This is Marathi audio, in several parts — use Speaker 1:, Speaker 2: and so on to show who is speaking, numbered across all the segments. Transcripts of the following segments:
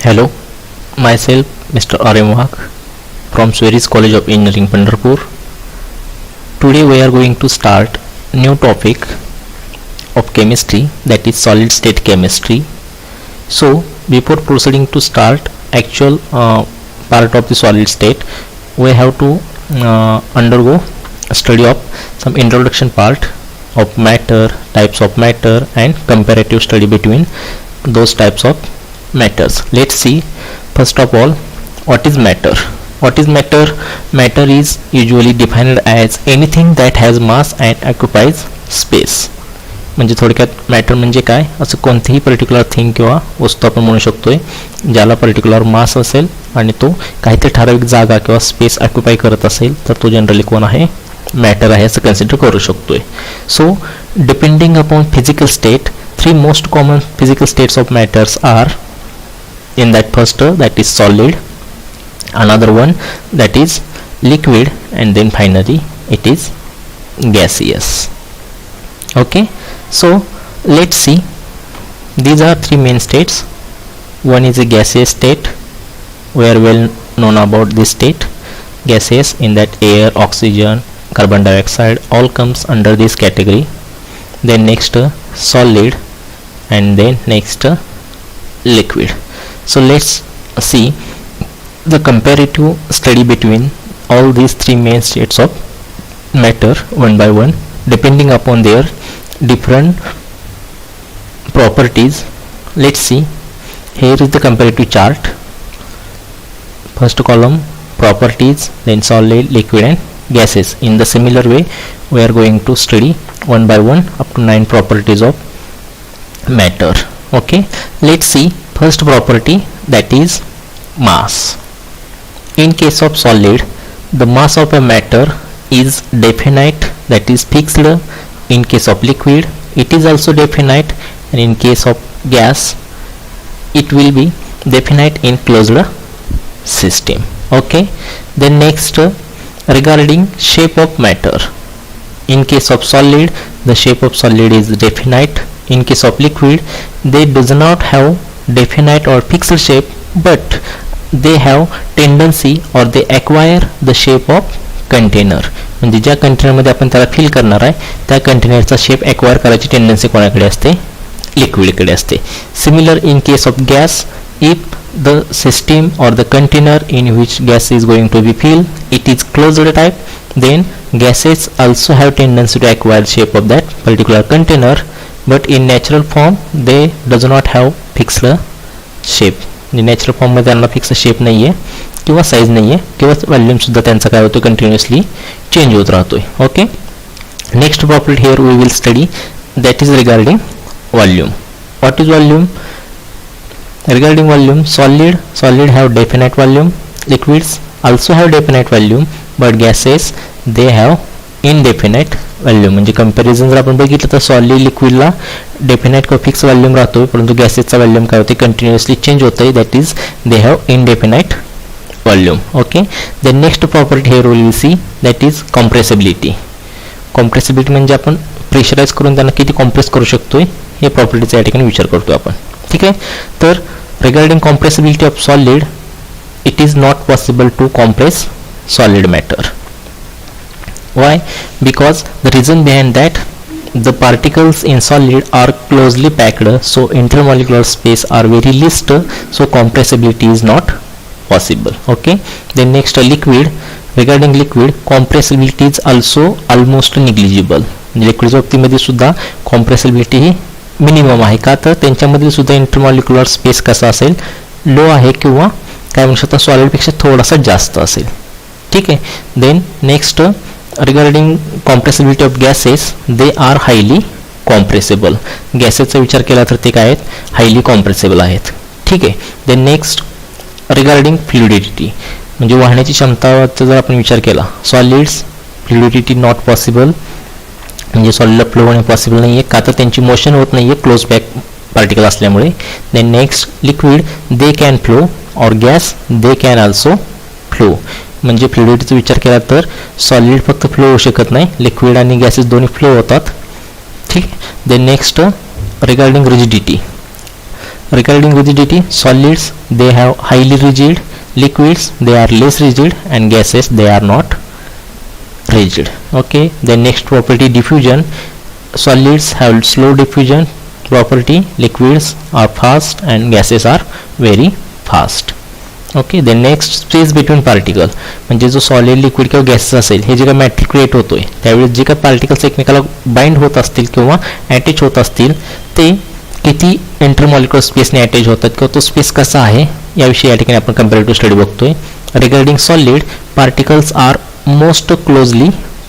Speaker 1: Hello, myself Mr. Arem Wag from Sweris College of Engineering, Pandharpur. Today we are going to start new topic of chemistry, that is solid state chemistry. So before proceeding to start actual part of the solid state, we have to undergo a study of some introduction part of matter, types of matter, and comparative study between those types of matters. Let's see first of all what is matter. What is matter? Matter is usually defined as anything that has mass and occupies space. म्हणजे थोडक्यात मॅटर म्हणजे काय, असं कोणतीही पर्टिक्युलर थिंग किंवा वस्तू आपण म्हणू शकतोय ज्याला पर्टिक्युलर मास असेल आणि तो काहीतरी ठराविक जागा किंवा स्पेस ऑक्युपाय करत असेल तर तो जनरली कोण आहे, मॅटर आहे असं कन्सिडर करू शकतोय. So depending upon physical state, three most common physical states of matters are in that first that is solid, another one that is liquid, and then finally it is gaseous. Okay, so let's see, these are three main states. One is a gaseous state, we are well known about this state. Gaseous, in that air, oxygen, carbon dioxide all comes under this category. Then next solid, and then next liquid. So let's see the comparative study between all these three main states of matter one by one, depending upon their different properties. Let's see, here is the comparative chart. First column properties, then solid, liquid, and gases. In the similar way we are going to study one by one up to 9 properties of matter. Okay, let's see first property, that is mass. In case of solid, the mass of a matter is definite, that is fixed. In case of liquid, it is also definite, and in case of gas, it will be definite in closed system. Okay, then next regarding shape of matter. In case of solid, the shape of solid is definite. In case of liquid, they does not have definite or fixed shape, but they have tendency or they acquire the shape of container. म्हणजे ज्या कंटेनरमध्ये आपण त्याला फिल करणार आहे त्या कंटेनरचा शेप एक्वायर करायची टेंडन्सी कोणाकडे असते, लिक्विडकडे असते. Similar in case of gas, if the system or the container in which gas is going to be filled, it is closed type, then gases also have tendency to acquire shape of that particular container, but in natural form they does not have fixed shape. Natural फॉर्ममध्ये त्यांना फिक्स शेप नाही आहे किंवा साईज नाही आहे किंवा व्हॉल्यूमसुद्धा त्यांचा काय होतो, कंटिन्युअसली चेंज होत राहतोय. Okay, next property here we will study, that is regarding volume. What is volume? Regarding volume, solid have definite volume, liquids also have definite volume, but gases they have indefinite volume. म्हणजे कंपॅरिझन जर आपण बघितलं तर सॉलिड लिक्विडला डेफिनेट किंवा फिक्स व्हॉल्यूम राहतो, परंतु गॅसेसचा व्हॉल्यूम काय होते, कंटिन्युअसली चेंज होतंय, that is they have indefinite volume. Okay, the next property here will see, that is compressibility. Compressibility म्हणजे आपण प्रेशराइज करून त्यांना किती कॉम्प्रेस करू शकतोय हे प्रॉपर्टीचा या ठिकाणी विचार करतोय आपण. ठीक आहे, तर regarding compressibility of solid, it is not possible to compress solid matter. Why? Because the reason behind that, the particles in solid are closely packed, so intermolecular space are very least, so compressibility is not possible. Okay, then next liquid. Regarding liquid, compressibility is also almost negligible. Liquid बाबतीमध्ये सुद्धा compressibility ही मिनिमम आहे. का तर त्यांच्यामधील सुद्धा इंटरमॉलिक्युलर स्पेस कसा असेल, लो आहे किंवा काय म्हणू शकता सॉलिडपेक्षा थोडासा जास्त असेल. ठीक आहे, then next regarding compressibility of gases, they are highly compressible. गॅसेसचा विचार केला तर ते काय आहेत, हायली कॉम्प्रेसेबल आहेत. ठीक आहे, देन नेक्स्ट रिगार्डिंग फ्लुइडिटी, म्हणजे वाहण्याची क्षमताचा जर आपण विचार केला, सॉलिड्स फ्लुइडिटी नॉट पॉसिबल, म्हणजे सॉलिडला फ्लो होणे पॉसिबल नाही आहे, का तर त्यांची मोशन होत नाही आहे क्लोज पॅक पार्टिकल असल्यामुळे. Then next liquid, they can flow, और gas they can also flow. म्हणजे फ्लुइडिटीचा विचार केला तर सॉलिड फक्त फ्लो होऊ शकत नाही, लिक्विड आणि गॅसेस दोन्ही फ्लो होतात. ठीक. Then next regarding rigidity, Regarding rigidity, solids they have highly rigid, liquids they are less rigid, and gases they are not rigid. Okay, then next property, diffusion. Solids have slow diffusion property, liquids are fast, and gases are very fast. Okay, then next space between particle, म्हणजे जो सॉलिड लिक्विड किंवा गॅसेस असेल, हे जे काही मॅटर क्रिएट होतोय त्यावेळेस जे काही पार्टिकल्स एकमेकाला बाइंड होत असतील किंवा अटॅच होत असतील ते किती इंटरमॉलिक्युलर स्पेसने अटॅच होतात किंवा तो स्पेस कसा आहे याविषयी या ठिकाणी आपण कंपॅरेटिव्ह स्टडी बघतोय. Regarding solid, particles are most closely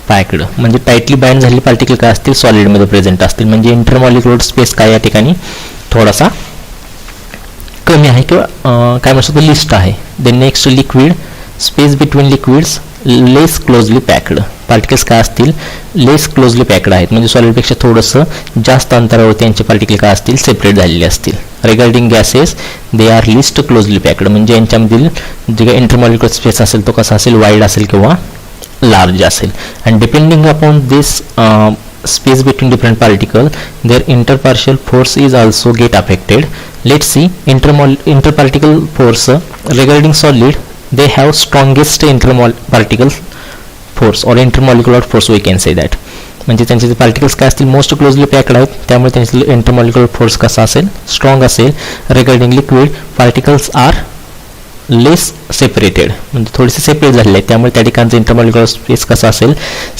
Speaker 1: packed, म्हणजे टाईटली बाइंड झालेले पार्टिकल काय असतील, सॉलिडमध्ये प्रेझेंट असतील, म्हणजे इंटरमॉलिक्युलर स्पेस काय या ठिकाणी थोडासा कमी आहे किंवा काय म्हणू शकतो लिस्ट आहे. Then next liquid, space between liquids less closely packed, particles काय असतील लेस क्लोजली पॅक्ड आहेत, म्हणजे सॉलिडपेक्षा थोडंसं जास्त अंतरावरती यांचे पार्टिकल काय असतील सेपरेट झालेले असतील. Regarding gases, they our list closely packed, म्हणजे यांच्यामधील जे काही इंटरमॉलिक्युलर स्पेस असेल तो कसा असेल, वाईड असेल किंवा लार्ज असेल. And depending upon this space between different particle, their interpartial force is also get affected. Let's see interparticle force. Regarding solid, they have strongest interparticle force or intermolecular force, we can say that. म्हणजे त्यांचे पार्टिकल्स काय असतील मोस्ट क्लोजली पॅक्ड आहेत, त्यामुळे त्यांचे इंटरमॉलिक्युलर फोर्स कसा असेल, स्ट्रॉंग असेल. रिगार्डिंग लिक्विड, पार्टिकल्स आर लेस सेपरेटेड, म्हणजे थोडेसे सेपरेट झालेले आहेत, त्यामुळे त्या ठिकाणचा इंटरमॉलिक्युलर स्पेस कसा असेल,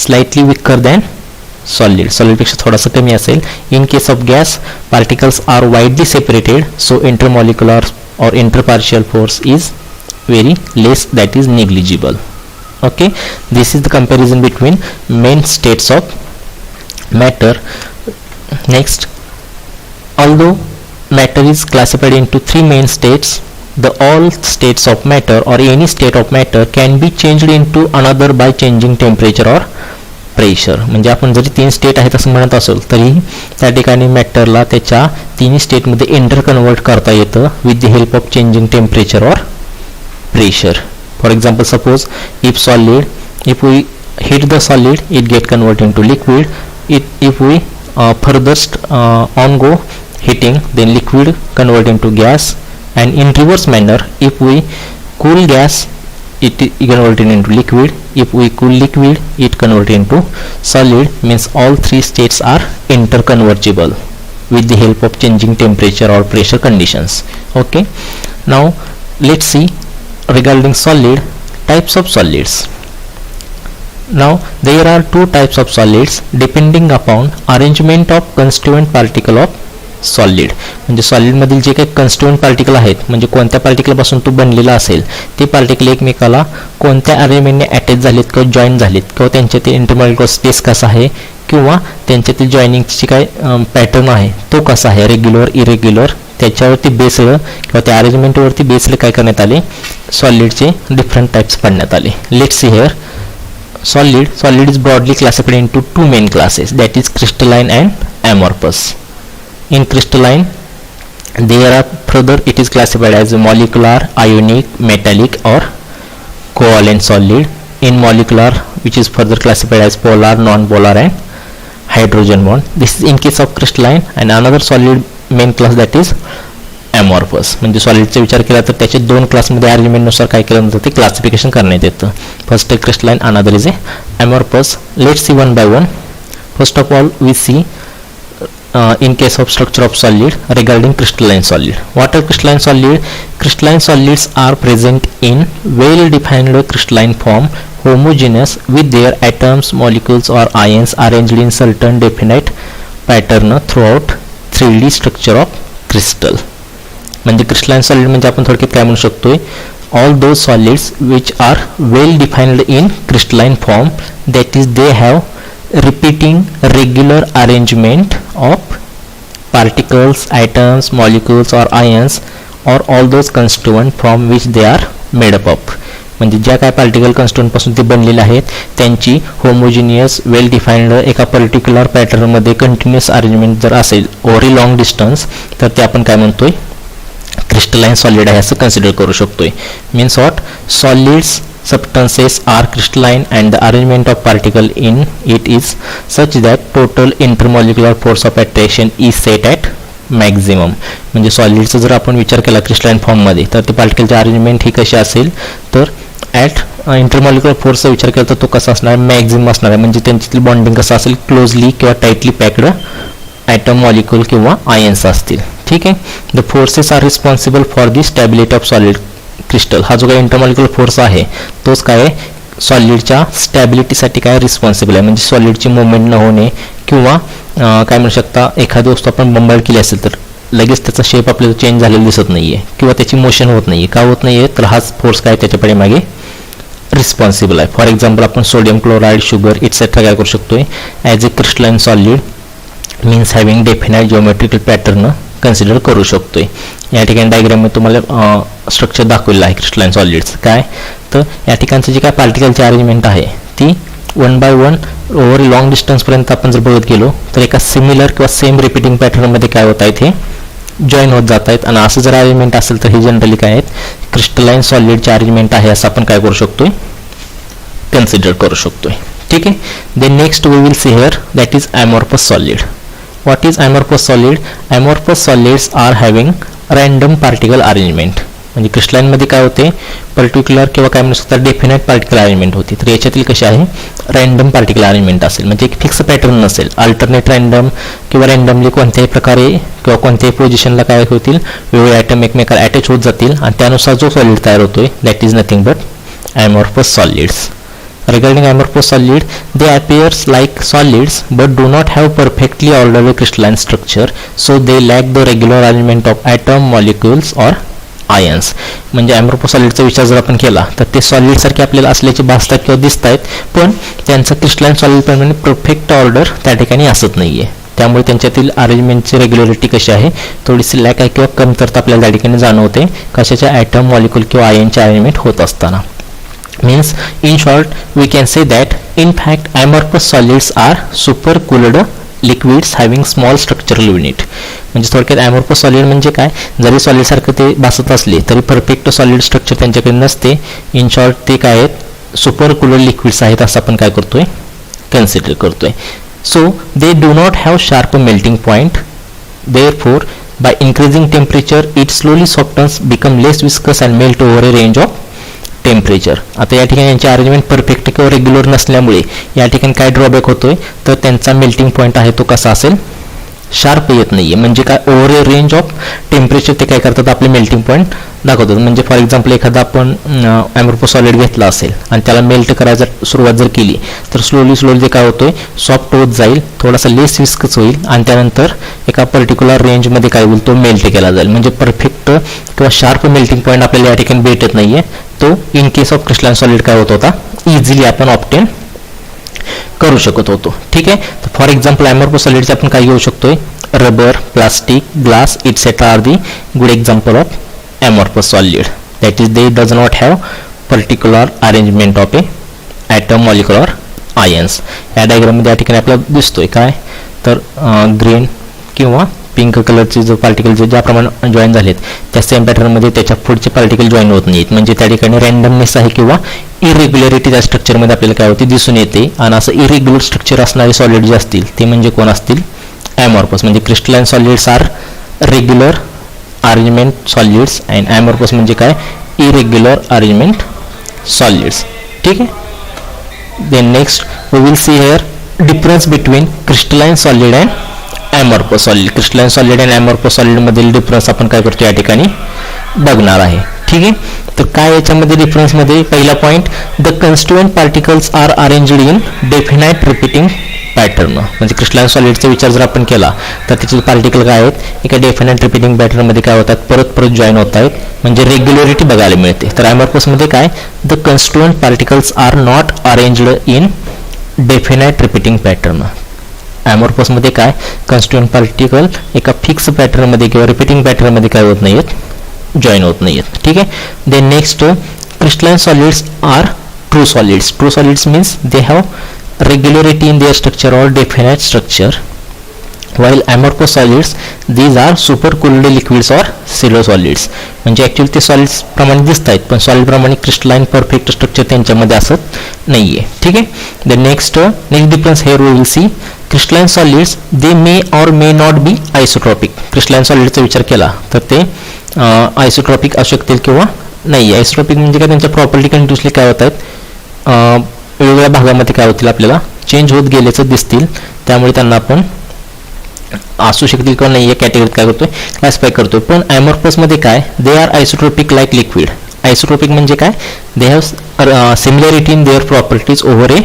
Speaker 1: स्लाइटली विकर दॅन सॉलिड, सॉलिडपेक्षा थोडासा कमी असेल. In case of gas, particles are widely separated, so intermolecular और interparticle force is very less, that is negligible. Okay, this is the comparison between main states of matter. Next, although matter is classified into three main states, the all states of matter or any state of matter can be changed into another by changing temperature or pressure. म्हणजे आपण जरी तीन स्टेट आहेत असं म्हणत असेल तरी त्या ठिकाणी मॅटरला त्याच्या तिन्ही स्टेटमध्ये इंटर कन्वर्ट करता येतं with the help of changing temperature और pressure. For example, suppose if solid, if we heat the solid it get convert into liquid. If we further on go heating, then liquid convert into gas, and in reverse manner, if we cool gas, it converted into liquid. If we cool liquid, it converted into solid. Means all three states are interconvertible with the help of changing temperature or pressure conditions. Okay, now let's see regarding solid, types of solids. Now there are two types of solids depending upon arrangement of constituent particle of solid. म्हणजे सॉलिडमधील जे काही कन्स्टिट्युएंट पार्टिकल आहेत, म्हणजे कोणत्या पार्टिकलपासून तो बनलेला असेल ते पार्टिकल एकमेकाला कोणत्या अरेंजमेंटने अटॅच झालेत किंवा जॉईन झालेत किंवा त्यांच्यातील इंटरमॉलिक्युलर स्पेस कसा आहे किंवा त्यांच्यातील जॉईनिंगची काय पॅटर्न आहे तो कसा आहे, रेग्युलर इरेग्युलर, त्याच्यावरती बेस्ड किंवा त्या अरेंजमेंटवरती बेस्ड काय करण्यात आले, सॉलिडचे डिफरंट टाइप्स पाडण्यात आले. Let's see here solid is broadly classified into two main classes, that is crystalline and amorphous. In crystalline, there are further it is classified as molecular, ionic, metallic or covalent solid. In molecular, which is further classified as polar, non-polar and hydrogen bond. This is in case of crystalline. And another solid main class, that is amorphous. म्हणजे सॉलिडचा विचार केला तर त्याचे दोन क्लासमध्ये अरेंजमेंटनुसार काय केलं जातं ते क्लासिफिकेशन करण्यात येतं. फर्स्ट आहे crystalline, another is amorphous. Let's see one by one. First of all, we see in case of structure of solid regarding crystalline solid. What are crystalline solid? Crystalline solids are present in well defined crystalline form, homogeneous with their atoms, molecules or ions arranged in certain definite pattern throughout 3D structure of crystal. म्हणजे क्रिस्टलाइन सॉलिड म्हणजे आपण थोडक्यात काय म्हणू शकतोय, all those solids which are well defined in crystalline form, that is they have repeating regular arrangement of particles, atoms, molecules or ions or all those constituent from which they are made up. म्हणजे ज्या काय पार्टिकल कन्स्टिट्युएंट पासून ते बनलेले आहेत त्यांची होमोजिनियस वेल डिफाइंड एका पर्टिक्युलर पॅटर्नमध्ये कंटिन्युअस अरेंजमेंट जर असेल ओव्हर अ लॉंग डिस्टन्स तर ते आपण काय म्हणतोय क्रिस्टलाइन सॉलिड आहे असं कन्सिडर करू शकतोय. Means what, solids substances are crystalline and the arrangement of particle in it is such that total intermolecular force of attraction is set at maximum. म्हणजे सॉलिडचा जर आपण विचार केला क्रिस्टलाइन फॉर्ममध्ये तर ते पार्टिकलची अरेंजमेंट ही कशी असेल तर ॲट इंटरमॉलिक्युलर फोर्सचा विचार केला तर तो कसा असणार आहे, मॅक्झिमम असणार आहे. म्हणजे त्यांच्यातील बॉन्डिंग कसं असेल, क्लोजली किंवा टाईटली पॅक्ड ॲटम मॉलिक्युल किंवा आयन्स असतील. ठीक आहे. The forces are responsible for the stability of solid crystal. हा जो काही इंटरमॉलिक्युलर फोर्स आहे तोच काय सॉलिडच्या स्टॅबिलिटीसाठी काय रिस्पॉन्सिबल आहे. म्हणजे सॉलिडची मुवमेंट न होणे किंवा काय म्हणू शकता एखादी वस्तू आपण बंबार्ड केली असेल तर लगेच त्याचा शेप आपल्याला चेंज झालेला दिसत नाही आहे किंवा त्याची मोशन होत नाही आहे. का होत नाही आहे तर हाच फोर्स काय त्याच्या मागे रिस्पॉन्सिबल आहे. फॉर एक्झाम्पल आपण सोडियम क्लोराईड, शुगर इट्सेट्रा काय करू शकतोय as a crystalline solid means having definite geometrical pattern consider करू शकतोय. या ठिकाणी डायग्राममध्ये तुम्हाला स्ट्रक्चर दाखवलेलं आहे क्रिस्टलाइन सॉलिड्स. काय तर या ठिकाणचं जे काय पार्टिकलची अरेंजमेंट आहे ती 1 by 1 ओव्हर लॉंग डिस्टन्सपर्यंत आपण जर बघत गेलो तर एका सिमिलर किंवा सेम रिपीटिंग पॅटर्नमध्ये काय होत आहेत हे जॉईन होत जात आहेत. आणि असं जर अरेंजमेंट असेल तर हे जनरली काय आहेत क्रिस्टलाइन सॉलिडचे अरेंजमेंट आहे असं आपण काय करू शकतोय कन्सिडर करू शकतोय. ठीक आहे. Then next we will see here that is amorphous solid. What is amorphous solid? Amorphous solids are having random particle arrangement. म्हणजे क्रिस्टलाइनमध्ये काय होते पर्टिक्युलर किंवा काय म्हणू शकता डेफिनेट पार्टिकल अरेंजमेंट होती. तर याच्यातील कशी आहे रँडम पार्टिकल अरेंजमेंट असेल. म्हणजे एक फिक्स पॅटर्न नसेल, अल्टरनेट रँडम किंवा रँडमली कोणत्याही प्रकारे किंवा कोणत्याही पोझिशनला काय होतील वेगवेगळे ॲटम एकमेकाला अटॅच होत जातील आणि त्यानुसार जो सॉलिड तयार होतोय that is nothing but amorphous solids. Regarding amorphous solid, they appears like solids but do not have perfectly ordered crystalline structure, so they lack the regular arrangement of atom, molecules or ions. म्हणजे amorphous solidचा विचार जर आपण केला तर ते सॉलिड सारखे आपल्याला असल्याचे भासतात किंवा दिसत आहेत पण त्यांचं क्रिस्टलाइन सॉलिड प्रमाणे परफेक्ट ऑर्डर त्या ठिकाणी असत नाहीये. त्यामुळे त्यांच्यातील अरेंजमेंटची रेग्युलरिटी कशी आहे थोडीशी लॅक आहे किंवा कमतरता आपल्याला त्या ठिकाणी जाणवते कशाच्या ॲटम, मॉलिक्यूल किंवा आयनचे अरेंजमेंट होत असताना. Means in short we can say that in fact amorphous solids are supercooled liquids having small structural unit. म्हणजे थोडक्यात ॲमॉर्फस सॉलिड म्हणजे काय जरी सॉलिड सारखं ते भासत असले तरी परफेक्ट सॉलिड स्ट्रक्चर त्यांच्याकडे नसते. इन शॉर्ट ते काय आहेत सुपर कूलड लिक्विड्स आहेत असं आपण काय करतोय कन्सिडर करतोय. So they do not have sharp melting point. Therefore by increasing temperature it slowly softens, become less viscous and melt over a range of temperature. आता या ठिकाणी यांची अरेंजमेंट परफेक्ट किंवा रेग्युलर नसल्यामुळे या ठिकाणी काय ड्रॉबॅक होतोय तर त्यांचा मेल्टिंग पॉईंट आहे तो कसा असेल शार्प येत नाहीये. म्हणजे काय over A range of temperature ते काय करतात आपले मेल्टिंग पॉईंट दाखवतात. म्हणजे फॉर एक्झाम्पल एखादा आपण ॲमॉर्फस सॉलिड घेतला असेल आणि त्याला मेल्ट करायला सुरुवात जर केली तर स्लोली ते काय होतोय सॉफ्ट होत जाईल, थोडासा लेस विस्कच होईल आणि त्यानंतर एका पर्टिक्युलर रेंजमध्ये काय होईल तो मेल्ट केला जाईल. म्हणजे परफेक्ट किंवा शार्प मेल्टिंग पॉईंट आपल्याला या ठिकाणी भेटत नाहीये. तो in case of crystalline solid काय होत होता इझिली आपण ऑप्टेन करू शकत होतो. ठीक आहे. तर फॉर एक्झाम्पल ॲमॉर्फस सॉलिडचे आपण काय घेऊ शकतोय rubber, plastic, glass et cetera are the good example of amorphous solid. That is they does not have particular arrangement of a atom, molecule or ions. या डायग्राममध्ये या ठिकाणी आपल्याला दिसतोय काय तर ग्रीन किंवा पिंक कलरचे जो पार्टिकल जे ज्याप्रमाणे जॉईन झालेत त्या सेम पॅटर्नमध्ये त्याच्या पुढचे पार्टिकल जॉईन होत नाहीत. म्हणजे त्या ठिकाणी रँडमनेस आहे किंवा इरेग्युलरिटी त्या स्ट्रक्चरमध्ये आपल्याला काय होते दिसून येते. आणि असं इरेग्युलर स्ट्रक्चर असणारे सॉलिड जे असतील ते म्हणजे कोण असतील ॲमॉर्फस. म्हणजे crystalline solids are regular arrangement solids and amorphous म्हणजे काय इरेग्युलर अरेंजमेंट सॉलिड्स. ठीक आहे. Then next we will see here difference between crystalline solid and amorphous solid. Crystalline solid and amorphous solid मधील डिफरन्स आपण काय करतो या ठिकाणी बघणार आहे. ठीक आहे. तर काय याच्यामध्ये डिफरन्समध्ये पहिला point the constituent particles are arranged in definite repeating pattern. म्हणजे क्रिस्टलाइन सॉलिडचा विचार जर आपण केला तर त्याचे पार्टिकल काय आहेत एका डेफिनाइट रिपीटिंग पॅटर्नमध्ये काय होतात परत जॉईन होत आहेत. म्हणजे रेग्युलरिटी बघायला मिळते. तर ॲमॉर्फसमध्ये काय the constituent particles are not arranged in definite repeating pattern. ॲमॉर्फसमध्ये काय कन्स्टिट्युएंट पार्टिकल एका फिक्स पॅटर्नमध्ये किंवा रिपीटिंग पॅटर्नमध्ये काय होत नाहीत जॉईन होत नाहीत. ठीक आहे. Then next crystalline solids are true solids. True solids means they have regularity in their structure or definite structure, while amorphous solids these are supercooled liquids or pseudo solids. म्हणजे ॲक्च्युअली ते सॉलिड्स प्रमाणे दिसत आहेत पण सॉलिड प्रमाणे क्रिस्टलाइन परफेक्ट स्ट्रक्चर त्यांच्यामध्ये असत नाहीये. ठीक आहे. The next difference here we will see crystalline solids they may or may not be isotropic. Crystalline सॉलिडचा विचार केला तर ते आयसोट्रॉपिक असू शकतील किंवा नाही. आयसोट्रॉपिक म्हणजे काय, त्यांच्या प्रॉपर्टी कंटिन्युअसली काय होत आहेत, वेगवेगळ्या भागामध्ये काय होतील आपल्याला चेंज होत गेल्याचं दिसतील, त्यामुळे त्यांना आपण असू शकतील किंवा नाही या कॅटेगरीत काय करतोय क्लासिफाय करतोय. पण ॲमॉर्फसमध्ये काय, they are isotropic like liquid. Isotropic म्हणजे काय, they have similarity in their properties over A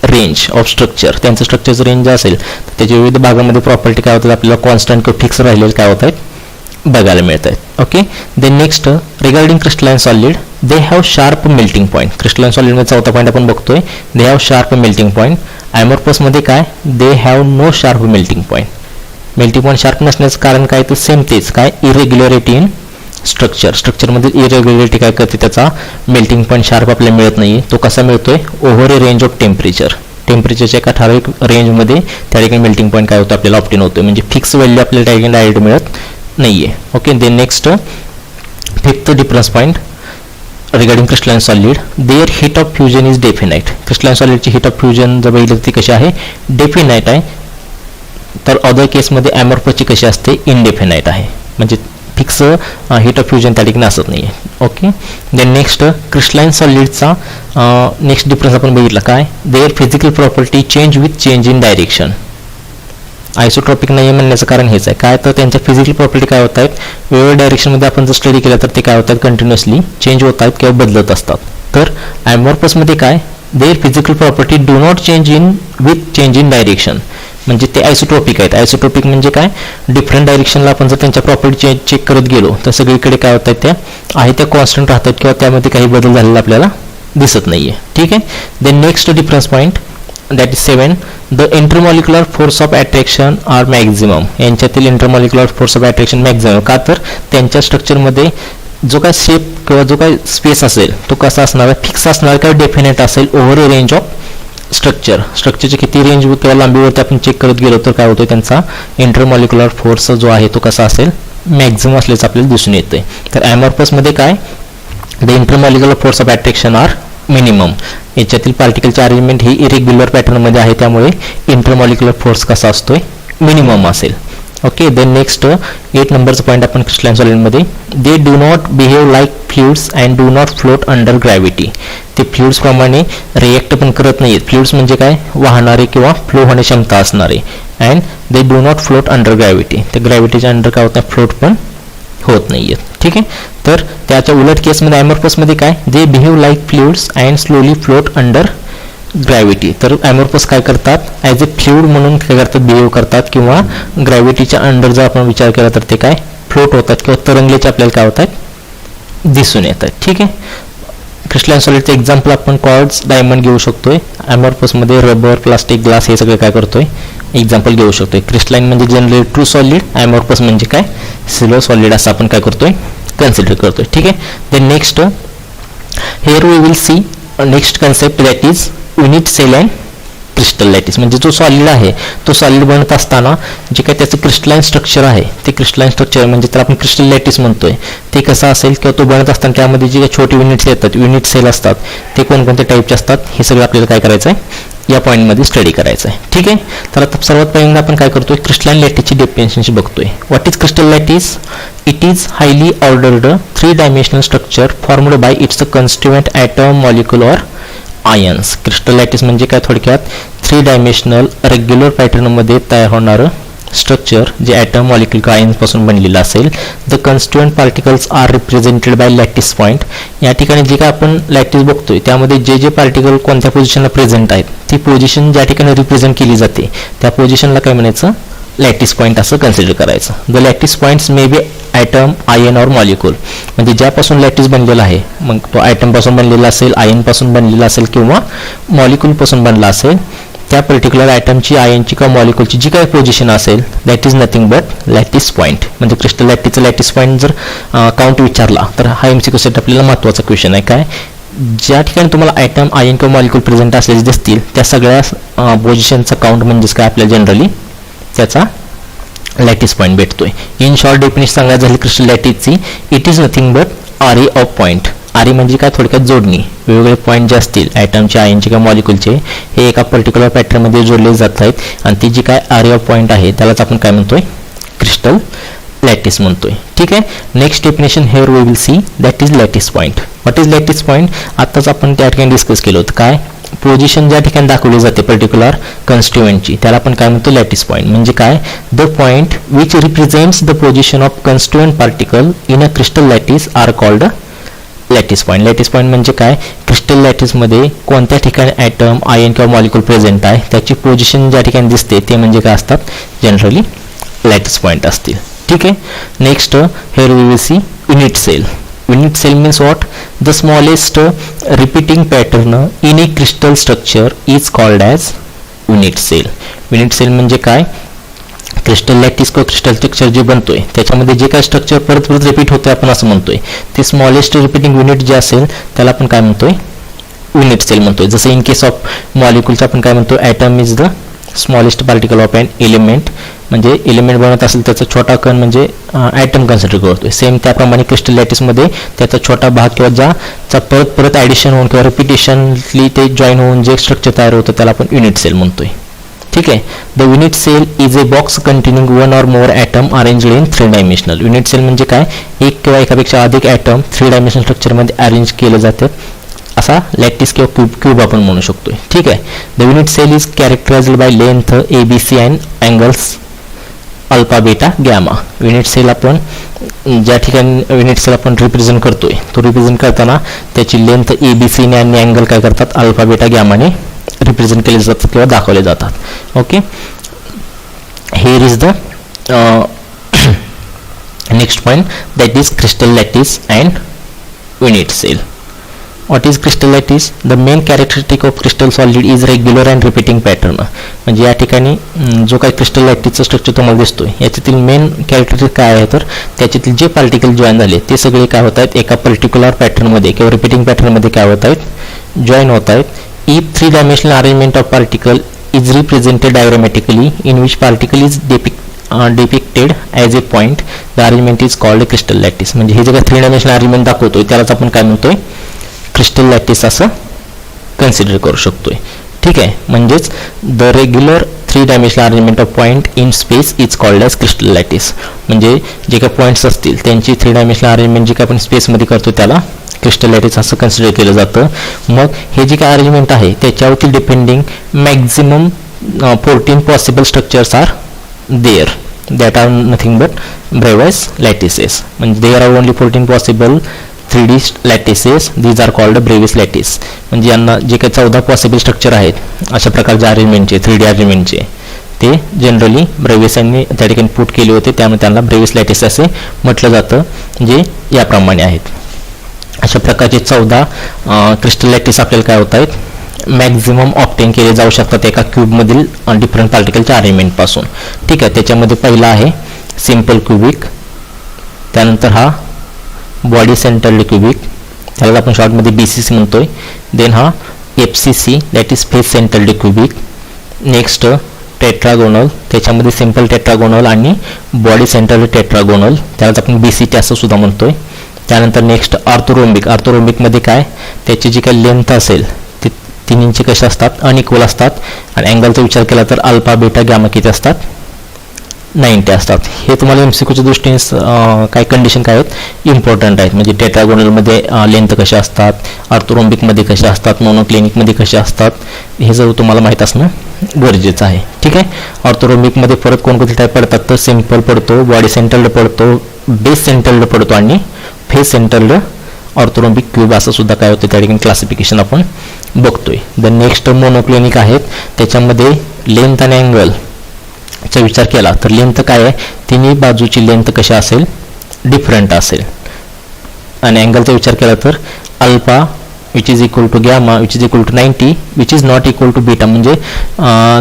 Speaker 1: range of structure. त्यांचं स्ट्रक्चरचं रेंज जे असेल तर त्याच्या विविध भागामध्ये प्रॉपर्टी काय होतात आपल्याला कॉन्स्टंट किंवा फिक्स राहिलेले काय होत आहेत बघायला मिळत आहेत. Okay, then next regarding crystalline solid they have sharp melting point. Crystalline सॉलिडमध्ये चौथा पॉईंट आपण बघतोय, they have sharp melting point. ॲमॉर्फसमध्ये काय, they have no sharp melting point. Melting point sharp नसण्याचं कारण काय, तर सेम तेच काय, इरेग्युलरिटी इन स्ट्रक्चरमध्ये इरेग्युलरिटी काय करते, त्याचा मेल्टिंग पॉईंट शार्प आपल्याला मिळत नाही. तो कसा मिळतोय, ओव्हर ए रेंज ऑफ टेम्परेचरच्या एका ठराविक रेंजमध्ये त्या ठिकाणी मेल्टिंग पॉईंट काय होतं आपल्याला ऑप्टेन होतोय. म्हणजे फिक्स व्हॅल्यू आपल्याला त्या ठिकाणी डायरेक्ट मिळत नाहीये. Okay, then next fifth difference point regarding crystalline solid, their heat of fusion is definite. Crystalline सॉलिडची हीट ऑफ फ्युजन जर बघितलं ती कशी आहे, डेफिनाइट आहे. तर अदर केसमध्ये ॲमॉर्फसची कशी असते, इनडेफिनाइट आहे, म्हणजे फिक्स हीट ऑफ फ्युजन त्या ठिकाणी असत नाही आहे. ओके, देन नेक्स्ट क्रिस्टलाइन सॉलिडचा नेक्स्ट डिफरन्स आपण बघितला काय, their physical property change with change in direction. Isotropic नाही म्हणण्याचं कारण हेच आहे काय, तर त्यांच्या फिजिकल प्रॉपर्टी काय होत आहेत, वेगवेगळ्या डायरेक्शनमध्ये आपण जर स्टडी केलं तर ते काय होतात, कंटिन्युअसली चेंज होत आहेत किंवा बदलत असतात. तर ॲमॉर्फसमध्ये काय, their physical property do not change in with change in direction. म्हणजे ते आयसोट्रॉपिक आहेत. आयसोट्रॉपिक म्हणजे काय, डिफरंट डायरेक्शनला आपण जर त्यांच्या प्रॉपर्टी चेक करत गेलो तर सगळीकडे काय होत आहेत, त्या आहे त्या कॉन्स्टंट राहतात किंवा त्यामध्ये काही बदल झालेला आपल्याला दिसत नाहीये. ठीक आहे, then next difference point that is 7, the intermolecular force of attraction are maximum. यांच्यातील intermolecular force of attraction maximum का, तर त्यांच्या स्ट्रक्चरमध्ये जो काय शेप किंवा जो काय स्पेस असेल तो कसा असणार आहे, फिक्स असणार किंवा डेफिनेट असेल ओव्हर ए रेंज ऑफ स्ट्रक्चरची किती रेंज किंवा लांबीवरती आपण चेक करत गेलो तर काय होतं, त्यांचा इंटरमॉलिक्युलर फोर्स जो आहे तो कसा असेल, मॅक्झिमम असल्याचं आपल्याला दिसून येते. तर ॲमॉर्फसमध्ये काय, the intermolecular force of attraction are minimum. याच्यातील पार्टिकलची अरेंजमेंट ही इरेग्युलर पॅटर्नमध्ये आहे, त्यामुळे इंटरमॉलिक्युलर फोर्स कसा असतोय, मिनिमम असेल. ओके, देन नेक्स्ट 8 नंबरचा पॉईंट आपण क्रिस्टलाइन सॉलिडमध्ये, they do not behave like fluids and do not float under gravity. ते फ्लुइड्सप्रमाणे रिएक्ट पण करत नाहीत. फ्लुइड्स म्हणजे काय, वाहणारे किंवा फ्लो होण्याची क्षमता असणारे. And they do not float under gravity. ते ग्रॅव्हिटीच्या अंडर काय होत नाही, फ्लोट पण होत नाहीयेत. ठीक आहे, तर त्याच्या उलट केसमध्ये ॲमॉर्फसमध्ये काय, they behave like fluids and slowly float under gravity. तर ॲमॉर्फस काय करतात, ॲज ए फ्लुइड म्हणून काय करतात, बिहेव करतात किंवा ग्रॅव्हिटीच्या अंडर जर आपण विचार केला तर ते काय फ्लोट होतात किंवा तरंगल्याचे आपल्याला काय होतात, दिसून येतात. ठीक आहे, क्रिस्टलाइन सॉलिडचं एक्झाम्पल आपण क्वार्ट्ज, डायमंड घेऊ शकतोय. ॲमॉर्फसमध्ये रबर, प्लास्टिक, ग्लास हे सगळं काय करतोय, एक्झाम्पल घेऊ शकतोय. क्रिस्टलाइन म्हणजे जनरली ट्रू सॉलिड, ॲमॉर्फस म्हणजे काय, सिल्वर सॉलिड असं आपण काय करतोय, कन्सिडर करतोय. ठीक आहे, then next here we will see next concept that is unit cell and crystal lattice. म्हणजे जो सॉलिड आहे तो सॉलिड बनत असताना जे काय त्याचं क्रिस्टलाइन स्ट्रक्चर आहे ते क्रिस्टलाइन स्ट्रक्चर म्हणजे तर आपण क्रिस्टल लॅटिस म्हणतोय ते कसं असेल किंवा तो बनत असताना त्यामध्ये जे काही छोटे युनिट्स येतात, युनिट सेल असतात, ते कोणकोणत्या टाईपचे असतात हे सगळं आपल्याला काय करायचं आहे, या पॉईंटमध्ये स्टडी करायचं आहे. ठीक आहे, तर आता सर्वात पहिल्यांदा आपण काय करतोय, क्रिस्टलाइन लॅटिसची डेफिनेशन बघतोय. What is crystal lattice? It is highly ordered 3-dimensional structure formed by its constituent atom, molecule or ions. Crystal lattice म्हणजे काय, थोडक्यात 3-dimensional रेग्युलर पॅटर्नमध्ये तयार होणारं स्ट्रक्चर जे ॲटम, मॉलिक्युल किंवा आयन्सपासून बनलेलं असेल. The constituent particles are represented by lattice point. या ठिकाणी जे काय आपण लॅटिस बघतोय त्यामध्ये जे जे पार्टिकल कोणत्या पोझिशनला प्रेझेंट आहेत ती पोझिशन ज्या ठिकाणी रिप्रेझेंट केली जाते त्या पोझिशनला काय म्हणायचं, लॅटिस पॉईंट असं कन्सिडर करायचं. The lattice points may be atom, ion or molecule. म्हणजे ज्यापासून लॅटिस बनलेला आहे मग तो ॲटमपासून बनलेला असेल, आयनपासून बनलेला असेल किंवा मॉलिक्युलपासून बनला असेल, त्या पर्टिक्युलर ॲटमची, आयनची किंवा मॉलिक्युलची जी काही पोझिशन असेल that is nothing but lattice point. म्हणजे क्रिस्टल लॅटिसचं लॅटिस पॉईंट जर काउंट विचारला तर हा MCQ सेट आपल्याला महत्त्वाचा क्वेश्चन आहे. काय, ज्या ठिकाणी तुम्हाला ॲटम, आयन किंवा मॉलिक्युल प्रेझेंट असलेले दिसतील त्या सगळ्या पोझिशनचा काउंट म्हणजेच काय आपल्याला जनरली त्याचा लॅटिस पॉईंट भेटतोय. इन शॉर्ट डेफिनेशन सांगायचं झाली क्रिस्टल लॅटिसची, it is nothing but array of point. Array म्हणजे काय, थोडक्यात जोडणी. वेगवेगळे पॉईंट जे असतील ॲटमचे, आयनचे किंवा मॉलिक्यूलचे, हे एका पर्टिक्युलर पॅटर्नमध्ये जोडले जात आहेत आणि ती जी काय आरे ऑफ पॉईंट आहे त्यालाच आपण काय म्हणतोय, क्रिस्टल लॅटिस म्हणतोय. ठीक आहे. Next definition here we will see, that is lattice point. What is lattice point? आत्ताच आपण त्या ठिकाणी डिस्कस केलं होतं. काय, पोझिशन ज्या ठिकाणी दाखवली जाते पर्टिक्युलर कन्स्टिट्युएंटची, त्याला आपण काय म्हणतो, लॅटिस पॉईंट. म्हणजे काय, the point which represents the position of constituent particle in a crystal lattice are called lattice point. Lattice point म्हणजे काय, क्रिस्टल लॅटिसमध्ये कोणत्या ठिकाणी ॲटम, आयन किंवा मॉलिक्यूल प्रेझेंट आहे त्याची पोझिशन ज्या ठिकाणी दिसते ते म्हणजे काय असतात, जनरली लॅटिस पॉईंट असतील. ठीक आहे. Next here we will see unit cell. Unit cell means what, the smallest repeating pattern in a crystal structure is called as unit cell. Unit cell म्हणजे काय, क्रिस्टल लॅटिस किंवा क्रिस्टल स्ट्रक्चर जे बनतोय त्याच्यामध्ये जे काय स्ट्रक्चर परत परत रिपीट होते आपण असं म्हणतोय, ते स्मॉलेस्ट रिपीटिंग युनिट जे असेल त्याला आपण काय म्हणतोय, युनिट सेल म्हणतोय. जसं इन केस ऑफ मॉलिक्यूलचं आपण काय म्हणतो, atom is the smallest particle of an element. म्हणजे एलिमेंट बनत असेल त्याचा छोटा कण म्हणजे ॲटम कन्सिडर करतोय. सेम त्याप्रमाणे क्रिस्टल लॅटिसमध्ये त्याचा छोटा भाग किंवा ज्याचा परत परत ॲडिशन होऊन किंवा रिपिटेशनली ते जॉईन होऊन जे स्ट्रक्चर तयार होतं त्याला आपण युनिट सेल म्हणतोय. ठीक आहे. The unit cell is a box containing one or more atom arranged in 3 dimensional. Unit cell म्हणजे काय, एक किंवा एकापेक्षा अधिक ॲटम 3 डायमेन्शनल स्ट्रक्चरमध्ये अरेंज केले जातात. असा लॅटिस किंवा क्यूब आपण म्हणू शकतोय. ठीक आहे. The unit cell is characterised by length ABC and angles alpha beta gamma. Unit cell आपण ज्या ठिकाणी युनिट सेल आपण रिप्रेझेंट करतोय तो रिप्रेझेंट करताना त्याची लेंथ ABC ने आणि अँगल काय करतात, अल्फा बीटा गॅमाने रिप्रेझेंट केले जातात किंवा दाखवले जातात. Okay. Here is the next point, that is crystal lattice and unit cell. What is crystal lattice? The main characteristic of crystal solid is regular and repeating pattern. म्हणजे या ठिकाणी जो काही क्रिस्टल लॅटिसचं स्ट्रक्चर तुम्हाला दिसतोय याच्यातील मेन कॅरेक्टरिस्टिक काय आहे, तर त्याच्यातील जे पार्टिकल जॉईन झाले ते सगळे काय होत आहेत, एका पर्टिक्युलर पॅटर्नमध्ये किंवा रिपीटिंग पॅटर्नमध्ये काय होत आहेत, जॉईन होत आहेत. If 3 dimensional arrangement of particle is represented diagrammatically in which particle is depicted as a point, the arrangement is called a crystal lattice. म्हणजे हे जे काही 3 dimensional arrangement दाखवतोय त्यालाच आपण काय म्हणतोय, क्रिस्टल लॅटिस असं कन्सिडर करू शकतोय. ठीक आहे. म्हणजेच the regular 3 dimensional arrangement of point in space is called as crystal lattice. म्हणजे जे काही पॉईंट्स असतील त्यांची 3 डायमेन्शनल अरेंजमेंट जे काही आपण स्पेसमध्ये करतो त्याला क्रिस्टल लॅटिस असं कन्सिडर केलं जातं. मग हे जे काही अरेंजमेंट आहे त्याच्यावरती depending maximum 14 possible structures are there, that are nothing but Bravais lattices. म्हणजे there are only 14 possible 3D lattices, these are called Bravais lattice. म्हणजे यांना जे काही 14 पॉसिबल स्ट्रक्चर आहेत अशा प्रकारच्या अरेंजमेंटचे 3D अरेंजमेंटचे ते जनरली ब्रेविस यांनी त्या ठिकाणी पुट केले होते, त्यामुळे त्यांना ब्रेविस लॅटिस असे म्हटलं जातं, जे याप्रमाणे आहेत. अशा प्रकारचे 14 क्रिस्टल लॅटिस आपल्याला काय होत आहेत, मॅक्झिमम ऑप्टेन केले जाऊ शकतात एका क्यूबमधील डिफरंट पार्टिकलच्या अरेंजमेंटपासून. ठीक आहे. त्याच्यामध्ये पहिला आहे सिम्पल क्यूबिक, त्यानंतर हा बॉडी सेंटर्ड क्यूबिक, त्याला आपण शॉर्टमध्ये BCC म्हणतोय. देन हा FCC, that is face centred cubic. Next tetragonal, त्याच्यामध्ये सिम्पल टेट्रागोनल आणि बॉडी सेंटर्ड टेट्रागोनल, त्यालाच आपण BCT असं सुद्धा म्हणतोय. त्यानंतर नेक्स्ट ऑर्थोरोम्बिक. ऑर्थोरोम्बिकमध्ये काय, त्याची जी काही लेंथ असेल ती तिन्हींची कशी असतात, अनइक्वल असतात आणि अँगलचा विचार केला तर अल्फा बीटा गॅमा किती असतात, 90 असतात. हे तुम्हाला MCQच्या दृष्टीने काय कंडिशन काय आहेत, इम्पॉर्टंट आहेत. म्हणजे टेट्रागोनलमध्ये लेंथ कशा असतात, ऑर्थोरोम्बिकमध्ये कशा असतात, मोनोक्लिनिकमध्ये कशा असतात, हे जर तुम्हाला माहीत असणं गरजेचं आहे. ठीक आहे. ऑर्थोरोम्बिकमध्ये परत कोणकोणते टाईप पडतात, तर सिम्पल पडतो, बॉडी सेंटर्ड पडतो, बेस सेंटर्ड पडतो आणि फेस सेंटर्ड ऑर्थोरोम्बिक क्यूब असं सुद्धा काय होतं त्या ठिकाणी क्लासिफिकेशन आपण बघतोय. द नेक्स्ट मोनोक्लिनिक आहेत, त्याच्यामध्ये लेंथ आणि अँगल चा विचार केला तर लेंथ काय आहे, तिन्ही बाजूची लेंथ कशी असेल, डिफरंट असेल. आणि अँगलचा विचार केला तर alpha which is equal to gamma which is equal to 90 which is not equal to beta. म्हणजे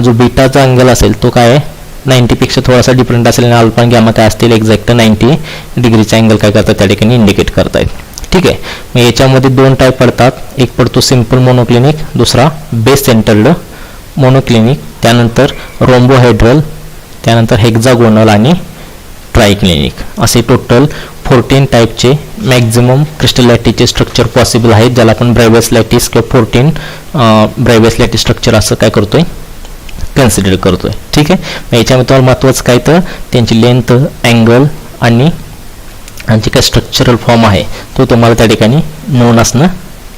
Speaker 1: जो बीटाचा अँगल असेल तो काय आहे, 90पेक्षा थोडासा डिफरंट असेल आणि अल्फा आणि गॅमा काय असतील, एक्झॅक्ट 90 डिग्रीचा अँगल काय करतात त्या ठिकाणी इंडिकेट करतायत. ठीक आहे. मग याच्यामध्ये 2 टाईप पडतात, एक पडतो सिम्पल मोनोक्लिनिक, दुसरा बेस सेंटर्ड मोनोक्लिनिक, त्यानंतर रोम्बोहेड्रल, त्यानंतर हेक्झागोनल आणि ट्रायक्लिनिक, असे टोटल 14 टाईपचे मॅक्झिमम क्रिस्टल लॅटिसचे स्ट्रक्चर पॉसिबल आहेत, ज्याला आपण ब्रायवस लॅटिस किंवा 14 ब्रायवस लॅटिस स्ट्रक्चर असं काय करतोय कन्सिडर करतोय. ठीक आहे, मग याच्यामध्ये तुम्हाला महत्त्वाचं काय तर त्यांची लेंथ, अँगल आणि जे काय स्ट्रक्चरल फॉर्म आहे तो तुम्हाला त्या ठिकाणी नोन असणं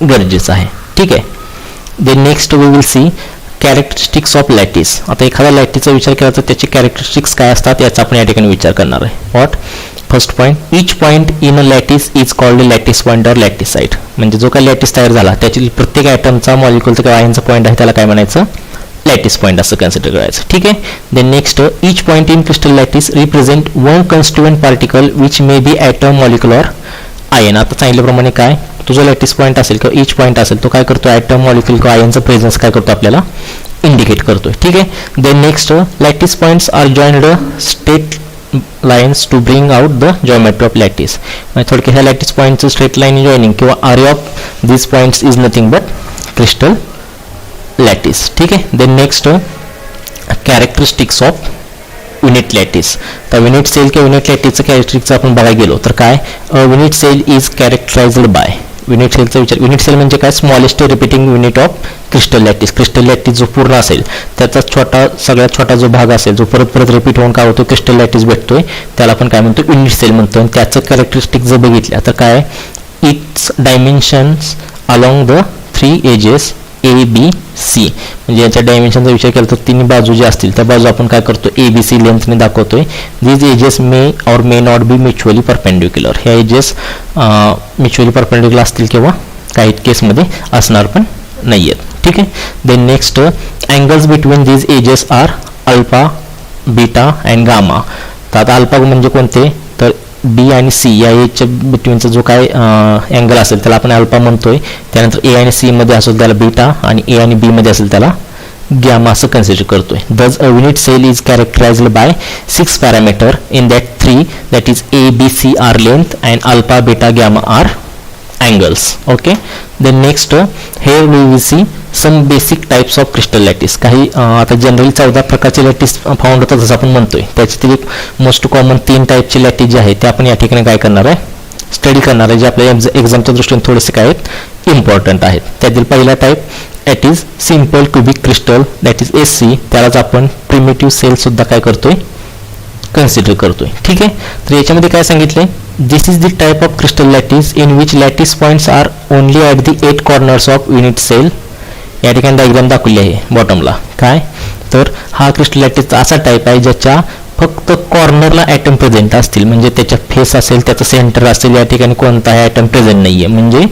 Speaker 1: गरजेचं आहे. ठीक आहे. Then next we will see characteristics of lattice. आता एखाद्या लॅटिसचा विचार केला तर त्याचे कॅरेक्टरिस्टिक्स काय असतात याचा आपण या ठिकाणी विचार करणार आहे. What? First point, each point in a lattice is called lattice point or lattice site. म्हणजे जो काही लॅटिस तयार झाला त्यातील प्रत्येक ॲटमचा मॉलिक्युलचा किंवा आयनचा पॉईंट आहे त्याला काय म्हणायचं? लॅटिस पॉईंट असं कन्सिडर करायचं. ठीक आहे. Then next, each point in crystal lattice represent one constituent particle which may be atom, molecule or ion. आता सांगितल्याप्रमाणे काय तुझा लॅटिस पॉईंट असेल किंवा इच पॉईंट असेल तो काय करतो? ॲटम, मॉलिक्युल किंवा आयनचा प्रेझेन्स काय करतो आपल्याला इंडिकेट करतोय. ठीक आहे. Then next, lattice points are joined straight lines to bring out the geometry of lattice. थोडक्यात ह्या लॅटिस पॉईंटचं स्ट्रेट लाईन जॉईनिंग किंवा array of this points is nothing but crystal lattice. ठीक आहे. Then next, characteristics of unit lattice. तर युनिट सेल किंवा युनिट लॅटिसचं कॅरेक्टरिस्टिक्स आपण बघायला गेलो तर काय? Unit cell is characterised by. Unit सेलचा विचार, युनिट सेल म्हणजे काय? Smallest repeating unit of crystal lattice. Crystal lattice जो पूर्ण असेल त्याचा सगळ्यात छोटा जो भाग असेल जो परत परत रिपीट होऊन काय होतो? क्रिस्टल लॅटिस भेटतोय त्याला आपण काय म्हणतो? युनिट सेल म्हणतो. आणि त्याचं कॅरेक्टरिस्टिक जर बघितल्या तर काय? Its dimensions along the 3 edges ABC. म्हणजे याच्या डायमेन्शनचा विचार केला तर तिन्ही बाजू जे असतील त्या बाजू आपण काय करतो? ABC लेंथने दाखवतोय. These edges may or may not be mutually perpendicular. ह्या एजेस म्युच्युअली परपेंडिक्युलर असतील किंवा काही केसमध्ये असणार पण नाही आहेत. ठीक आहे. Then next, angles between these edges are alpha, beta and gamma. तर आता अल्फा म्हणजे कोणते? तर B आणि C या एजच्या बिटवीनचा जो काय अँगल असेल त्याला आपण अल्फा म्हणतोय. त्यानंतर A आणि C मध्ये असेल त्याला बीटा आणि A आणि B मध्ये असेल त्याला गॅमा असं कन्सिडर करतोय. Thus a unit cell is characterised by 6 parameter in that 3 that is A, B, C are length and alpha, beta, gamma are angles. Okay. Then next, here we will see some basic types of crystal lattice. काही आता जनरली 14 प्रकारचे लॅटिस फाउंड होतात जसं आपण म्हणतोय. त्याच्यातील एक मोस्ट कॉमन 3 टाईपचे लॅटिस जे आहेत ते आपण या ठिकाणी काय करणार आहे? स्टडी करणार आहे, जे आपल्या एक्झामच्या दृष्टीने थोडेसे काय आहेत? इम्पॉर्टंट आहेत. त्यातील पहिला type that is simple cubic crystal that is SC. त्यालाच आपण प्रिमिटिव्ह सेल सुद्धा काय करतोय? कन्सिडर करतोय. ठीक आहे. तर याच्यामध्ये काय सांगितलंय? This is the type of crystal lattice in which lattice points are only at the 8 corners of unit cell. या ठिकाणी डायग्राम दाखवली आहे बॉटमला. काय तर हा क्रिस्टल लॅटिसचा असा टाईप आहे ज्याच्या फक्त कॉर्नरला ॲटम प्रेझेंट असतील. म्हणजे त्याच्या फेस असेल, त्याचं सेंटर असेल, या ठिकाणी कोणताही ॲटम प्रेझेंट नाही आहे. म्हणजे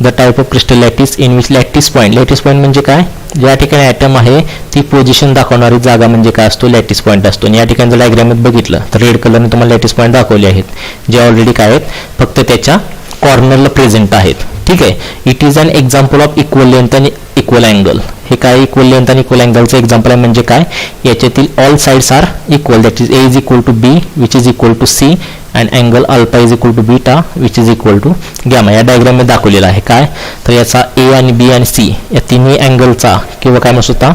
Speaker 1: the type of crystal lattice in which lattice point म्हणजे काय? ज्या ठिकाणी ॲटम आहे ती पोझिशन दाखवणारी जागा म्हणजे काय असतो? लॅटिस पॉईंट असतो. आणि या ठिकाणी जर डायग्रामात बघितलं तर रेड कलरने तुम्हाला लॅटिस पॉईंट दाखवले आहेत जे ऑलरेडी काय आहेत? फक्त त्याच्या कॉर्नरला प्रेझेंट आहेत. ठीक आहे. It is an example of equal length आणि इक्वल अँगल. हे काय? इक्वल लेंथ आणि इक्वल अँगलचं एक्झाम्पल आहे. म्हणजे काय? याच्यातील all sides are equal that is A is equal to B which is equal to C and angle alpha is equal to beta which is equal to gamma. या डायग्राममध्ये दाखवलेला आहे. काय तर याचा A आणि B आणि C या तिन्ही अँगलचा किंवा काय म्हणू शकता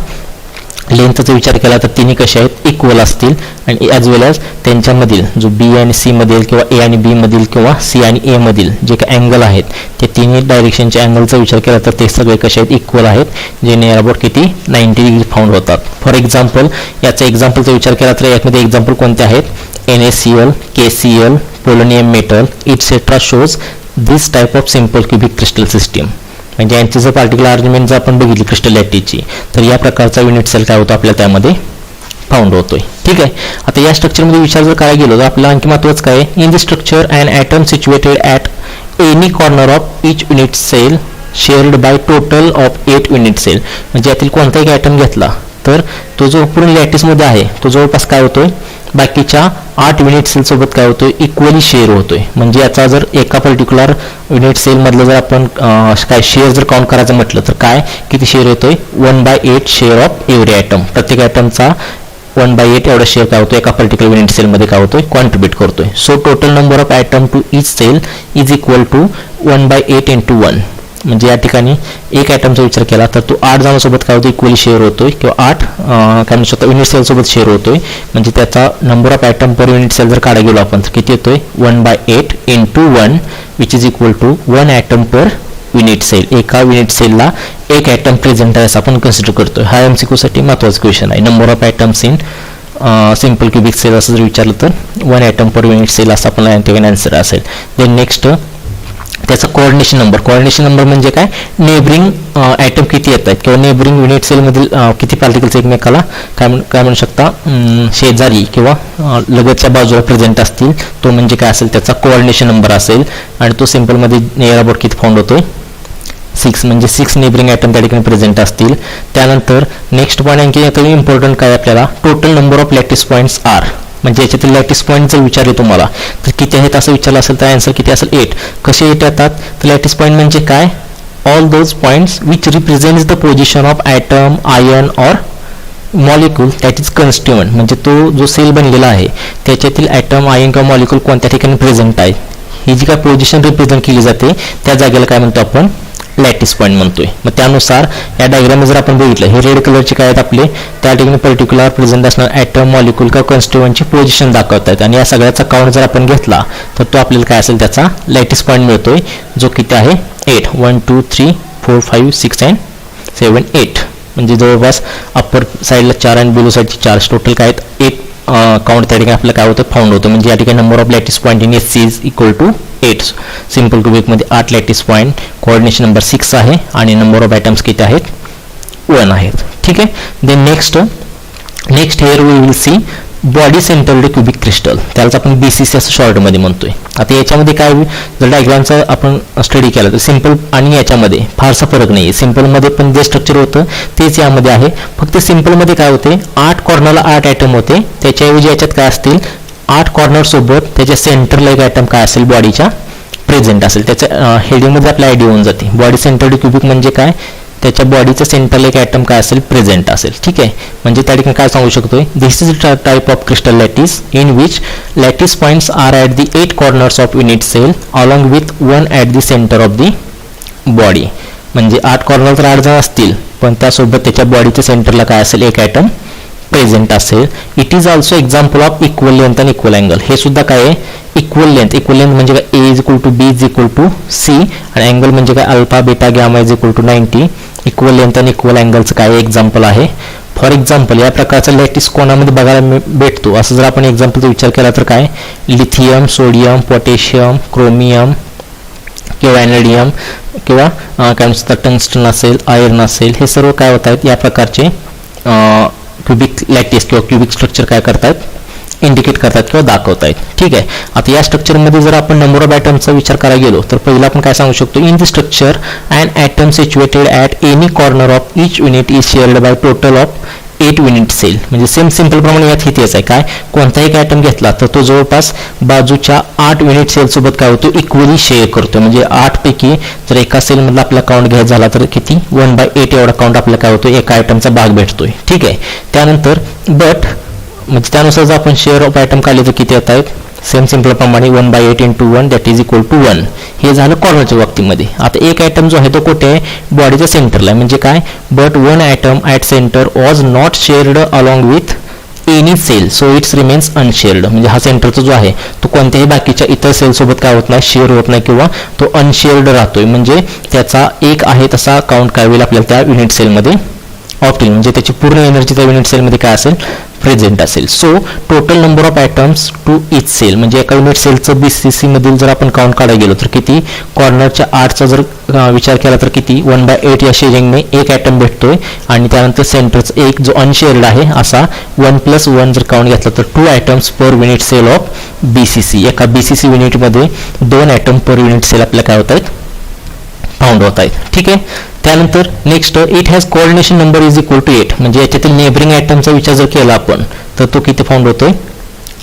Speaker 1: लेंथचा विचार केला तर तिन्ही कसे आहेत? इक्वल असतील. आणि ॲज वेल ॲज त्यांच्यामधील जो B आणि C मधील किंवा A आणि B मधील किंवा C आणि A मधील जे काही अँगल आहेत ते तिन्ही डायरेक्शनच्या अँगलचा विचार केला तर ते सगळे कसे आहेत? इक्वल आहेत. जे नियर अबाउट किती 90 डिग्री फाउंड होतात. फॉर एक्झाम्पल याचा एक्झाम्पलचा विचार केला तर यामध्ये एक्झाम्पल कोणते आहेत? NaCl, KCl, polonium metal etcetera shows this type of simple cubic crystal system. म्हणजे यांची जर पार्टिक्युलर अरेंजमेंट जर आपण बघितली क्रिस्टल लॅटिसची तर या प्रकारचा युनिट सेल काय होतो? आपल्याला त्यामध्ये फाउंड होतोय. ठीक आहे. आता या स्ट्रक्चरमध्ये विचार जर करायला गेलो तर आपल्याला आणखी महत्त्वाचं काय? In the structure and atom situated at any corner of each unit cell shared by total of 8 unit cell. म्हणजे यातील कोणताही ॲटम घेतला तर तो जो पूर्ण लॅटिसमध्ये आहे तो जवळपास काय होतोय? बाकीच्या 8 युनिट सेल सोबत काय होतोय? इक्वली शेअर होतोय. म्हणजे याचा जर एका पर्टिक्युलर युनिट सेलमधलं जर आपण काय शेअर जर काउंट करायचं म्हटलं तर काय किती शेअर येतोय? 1/8 शेअर ऑफ एव्हरी ॲटम. प्रत्येक ॲटमचा 1/8 एवढा शेअर काय होतोय? एका पर्टिक्युलर युनिट सेलमध्ये काय होतोय? कॉन्ट्रीब्यूट करतोय. So total number of atom to each cell is equal to 1/8 into 1. म्हणजे या ठिकाणी एक ॲटमचा विचार केला तर तो 8 जणांसोबत काय होतो इक्वली शेअर होतोय किंवा 8 काय म्हणू शकतो युनिट सेलसोबत शेअर होतोय. म्हणजे त्याचा number of atom per unit cell जर काढा गेलो आपण तर किती येतोय 1/8 × 1 which is equal to 1 atom per unit cell. एका युनिट सेलला एक ॲटम प्रेझेंट आहे असं आपण कन्सिडर करतोय. हा MCQ साठी महत्त्वाचा क्वेश्चन आहे. Number of atoms in simple cubic cell असं जर विचारलं तर 1 ॲटम पर युनिट सेल असं आपल्याला या ठिकाणी आन्सर असेल. देन नेक्स्ट त्याचा कोऑर्डिनेशन नंबर म्हणजे काय नेबरिंग ॲटम किती येत आहेत किंवा नेबरिंग युनिट सेलमधील किती पार्टिकल्स एकमेकाला काय म्हणू शकता शेजारी किंवा लगतच्या बाजूला प्रेझेंट असतील तो म्हणजे काय असेल त्याचा कोऑर्डिनेशन नंबर असेल. आणि तो सिम्पलमध्ये नियर अबाउट किती फाउंड होतोय 6 म्हणजे 6 नेबरिंग ॲटम त्या ठिकाणी प्रेझेंट असतील. त्यानंतर नेक्स्ट पॉईंट आणखी यातही इम्पॉर्टंट काय आपल्याला total number of lattice points are म्हणजे याच्यातील लॅटिस पॉईंट जर विचारले तुम्हाला तर किती आहेत असं विचारलं असेल तर आन्सर किती असेल 8. कसे 8 येतात तर लॅटिस पॉईंट म्हणजे काय all those points which represents the position of atom ion or molecule that is constituent म्हणजे तो जो सेल बनलेला आहे त्याच्यातील ॲटम आयन किंवा मॉलिक्यूल कोणत्या ठिकाणी प्रेझेंट आहे ही जी काय पोझिशन रिप्रेझेंट केली जाते त्या जागेला काय म्हणतो आपण लॅटिस पॉईंट म्हणतोय. मग त्यानुसार या डायग्राम जर आपण बघितलं हे रेड कलरचे काय आहेत आपले त्या ठिकाणी पर्टिक्युलर प्रेझेंट असणार ॲटम मॉलिक्यूल किंवा कॉन्स्टिट्युएंटची पोझिशन दाखवत आहेत. आणि या सगळ्याचा काउंट जर आपण घेतला तर तो आपल्याला काय असेल त्याचा लॅटिस पॉईंट मिळतोय जो किती आहे 8 1 2 3 4 5 6 and 7 8 म्हणजे जवळपास अप्पर साईडला 4 आणि बिलो साईडचे 4 टोटल काय आहेत 8 काउंट त्या ठिकाणी आपलं काय होतं फाउंड होतं. म्हणजे या ठिकाणी number of lattice point in SC is equal to 8. Simple क्युबिकमध्ये 8 लॅटिस पॉईंट कोऑर्डिनेशन नंबर 6 आहे आणि नंबर ऑफ ॲटम्स किती आहेत 1 आहेत. ठीक आहे. Then next here we will see body centred cubic crystal त्यालाच आपण BCC असं शॉर्टमध्ये म्हणतोय. आता याच्यामध्ये काय जर डायग्रामचा आपण स्टडी केला तर सिम्पल आणि याच्यामध्ये फारसा फरक नाही आहे. सिम्पलमध्ये पण जे स्ट्रक्चर होतं तेच यामध्ये आहे. फक्त सिम्पलमध्ये काय होते 8 कॉर्नरला 8 ॲटम होते त्याच्याऐवजी याच्यात काय असतील 8 कॉर्नर सोबत त्याच्या सेंटरला एक ॲटम काय असेल बॉडीच्या प्रेझेंट असेल. त्याच्या हेडिंगमध्ये आपल्या आयडिया होऊन जाते. बॉडी सेंटर्ड क्युबिक म्हणजे काय त्याच्या बॉडीच्या सेंटरला एक ॲटम काय असेल प्रेझेंट असेल. ठीक आहे. म्हणजे त्या ठिकाणी काय सांगू शकतोय this is a type of crystal lattice in which lattice points are at the 8 corners of unit cell along with 1 at the centre of the body. म्हणजे 8 कॉर्नर तर 8 जण असतील पण त्यासोबत त्याच्या बॉडीच्या सेंटरला काय असेल एक ॲटम प्रेझेंट असेल. It is also example of equal length आणि इक्वल अँगल. हे सुद्धा काय आहे इक्वल लेंथ म्हणजे काय A is equal to B is equal to C आणि अँगल म्हणजे काय alpha beta gamma is equal to 90. Equal length आणि इक्वल अँगलचं काय एक्झाम्पल आहे. फॉर एक्झाम्पल या प्रकारचा लॅटिस कोणामध्ये बघायला भेटतो असं जर आपण एक्झाम्पलचा विचार केला तर काय लिथियम सोडियम पोटॅशियम क्रोमियम किंवा व्हॅनेडियम किंवा काय म्हणतात टंगस्टन असेल आयर्न असेल हे सर्व काय होत आहेत या प्रकारचे क्युबिक लॅटिस किंवा क्युबिक स्ट्रक्चर काय करतात इंडिकेट करतात किंवा दाखवत आहेत. ठीक आहे. आता या स्ट्रक्चरमध्ये जर आपण नंबर ऑफ ॲटमचा विचार करायला गेलो तर पहिला आपण काय सांगू शकतो in the structure and atom situated at any corner of each unit is shared by total of 8 unit cell. म्हणजे सेम सिम्पल प्रमाणे यात तेच आहे काय कोणताही ॲटम घेतला तर तो जवळपास बाजूच्या 8 युनिट सेल सोबत काय होतो इक्वली शेअर करतो. म्हणजे 8 पैकी जर एका सेलमधला आपला काउंट घ्यायचा झाला तर किती 1/8 एवढा काउंट आपल्याला काय होतो एका ॲटमचा भाग भेटतोय. ठीक आहे. त्यानंतर बट म्हणजे त्यानुसार जर आपण शेअर ऑफ ॲटम काढले तर किती येत आहेत सेम सिम्पल प्रमाणे 1/8 × 1 दॅट इज इक्वल टू 1. हे झालं कॉर्नरच्या बाबतीमध्ये. आता एक ॲटम जो आहे तो कुठे आहे बॉडीच्या सेंटरला म्हणजे काय but 1 atom at centre was not shared along with any cell so it's remains unshared. म्हणजे हा सेंटरचा जो आहे तो कोणत्याही बाकीच्या इतर सेलसोबत काय होत नाही शेअर होत नाही किंवा तो अनशेअर्ड राहतोय. म्हणजे त्याचा एक आहे तसा काउंट काय होईल आपल्याला त्या युनिट सेलमध्ये ऑप्टिल म्हणजे त्याची पूर्ण एनर्जी त्या युनिट सेलमध्ये काय असेल प्रेझेंट असेल. So total number of atoms to each cell म्हणजे एका युनिट सेलचं BCC मधील जर आपण काउंट काढायला गेलो तर किती कॉर्नरच्या 8चा जर विचार केला तर किती 1/8 या शेअरिंगने एक ॲटम भेटतोय आणि त्यानंतर सेंटरचा एक जो अनशेअर्ड आहे असा 1+1 जर काउंट घेतला तर 2 atoms per unit cell of BCC. एका BCC युनिटमध्ये 2 ॲटम पर युनिट सेल आपल्याला काय होत आहेत फाउंड होत आहेत. ठीक आहे. त्यानंतर next it has coordination number is equal to 8 म्हणजे याच्यातील नेबरिंग ॲटमचा विचार जर केला आपण तर तो किती फाउंड होतोय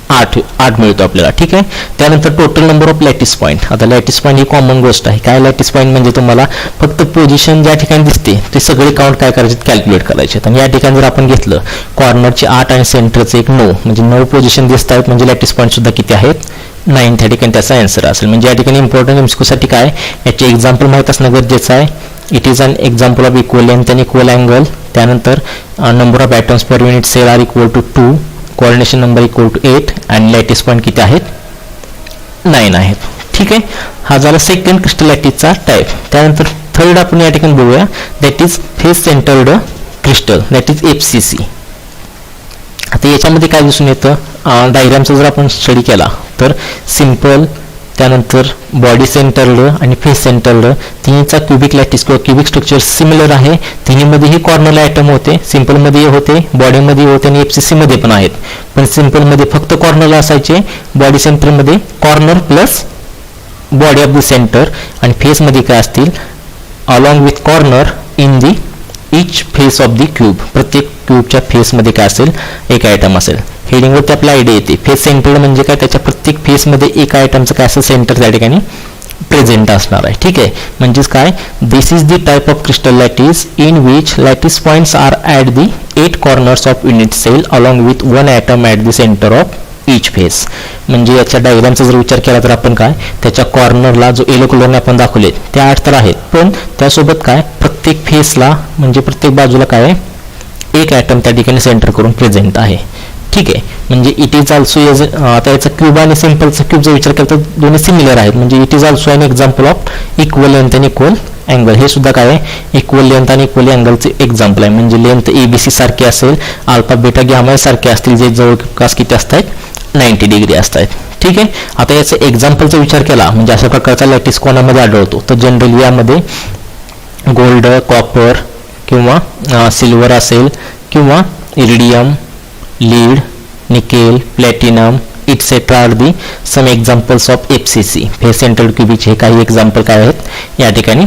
Speaker 1: आठ मिळतो आपल्याला. ठीक आहे. त्यानंतर total number of lattice point. आता लॅटिस पॉईंट ही कॉमन गोष्ट आहे. काय लॅटिस पॉईंट म्हणजे तुम्हाला फक्त पोझिशन ज्या ठिकाणी दिसते ते सगळे काउंट काय करायचे, कॅल्क्युलेट करायचे. आणि या ठिकाणी जर आपण घेतलं कॉर्नरचे 8 आणि सेंटरचे एक 9 म्हणजे 9 पोझिशन दिसत आहेत, म्हणजे लॅटिस पॉईंट सुद्धा किती आहेत, 9. त्या ठिकाणी त्याचा आन्सर असेल. म्हणजे या ठिकाणी इम्पॉर्टंट एमसीक्यूसाठी काय याचे एक्झाम्पल माहीत असणं गरजेचं आहे. It is an example of equal length and equal angle. त्यानंतर number of atoms per unit cell are equal to 2, coordination number equal to 8 आणि लॅटिस पॉईंट किती आहेत, 9 आहेत. ठीक आहे. हा झाला सेकंड क्रिस्टल लॅटिसचा टाईप. त्यानंतर थर्ड आपण या ठिकाणी बघूया, that is face centred crystal, that is FCC. आता याच्यामध्ये काय दिसून येतं, डायग्रामचा जर आपण स्टडी केला तर सिम्पल, त्यानंतर बॉडी सेंटर्ड आणि फेस सेंटर्ड तिन्हीचा क्युबिक लॅटिस किंवा क्युबिक स्ट्रक्चर सिमिलर आहे. तिन्हीमध्येही कॉर्नरला ॲटम होते, सिम्पलमध्ये होते, बॉडीमध्ये होते आणि FCC मध्ये पण आहेत. पण सिम्पलमध्ये फक्त कॉर्नरला असायचे, बॉडी सेंटरमध्ये corner plus body of the centre, आणि फेसमध्ये काय असतील, along with corner in the each face of the cube. प्रत्येक क्यूबच्या फेसमध्ये काय असेल, एक आयटम असेल. हेडिंगवरती आपला आयडिया येते. फेस सेंटर्ड म्हणजे काय, त्याच्या प्रत्येक फेसमध्ये एक आयटमचं काय असेल, सेंटर त्या ठिकाणी प्रेझेंट असणार आहे. ठीक आहे. म्हणजेच काय, this is the type of crystal lattice in which lattice points are at the 8 corners of unit cell along with 1 atom at the centre of each face. म्हणजे याच्या डायग्रामचा जर विचार केला तर आपण काय, त्याच्या कॉर्नरला जो येलो कलरने आपण दाखवले ते 8 तर आहेत, पण त्यासोबत काय प्रत्येक फेसला म्हणजे प्रत्येक बाजूला काय एक ॲटम त्या ठिकाणी सेंटर करून प्रेझेंट आहे. ठीक आहे. म्हणजे इट इज ऑल्सो एज, आता याचा क्यूब आणि सिम्पलचा क्यूबचा विचार केला तर दोन्ही सिमिलर आहेत. म्हणजे it is also an example of equal length आणि इक्वल अँगल. हे सुद्धा काय आहे, इक्वल लेंथ आणि इक्वल अँगलचे एक्झाम्पल आहे. म्हणजे लेंथ ABC सारखी असेल, अल्फा बीटा गॅमा सारखे असतील, जे जवळपास किती असतात, 90 डिग्री असतात. ठीक आहे. आता याचा एक्झाम्पलचा विचार केला म्हणजे अशा प्रकारचा लॅटिस कोणामध्ये आढळतो, तर जनरली यामध्ये गोल्ड, कॉपर किंवा सिल्वर असेल, किंवा iridium, lead, nickel, platinum etcetera are the some examples of FCC. Face centred cubic हे काही एक्झाम्पल काय आहेत या ठिकाणी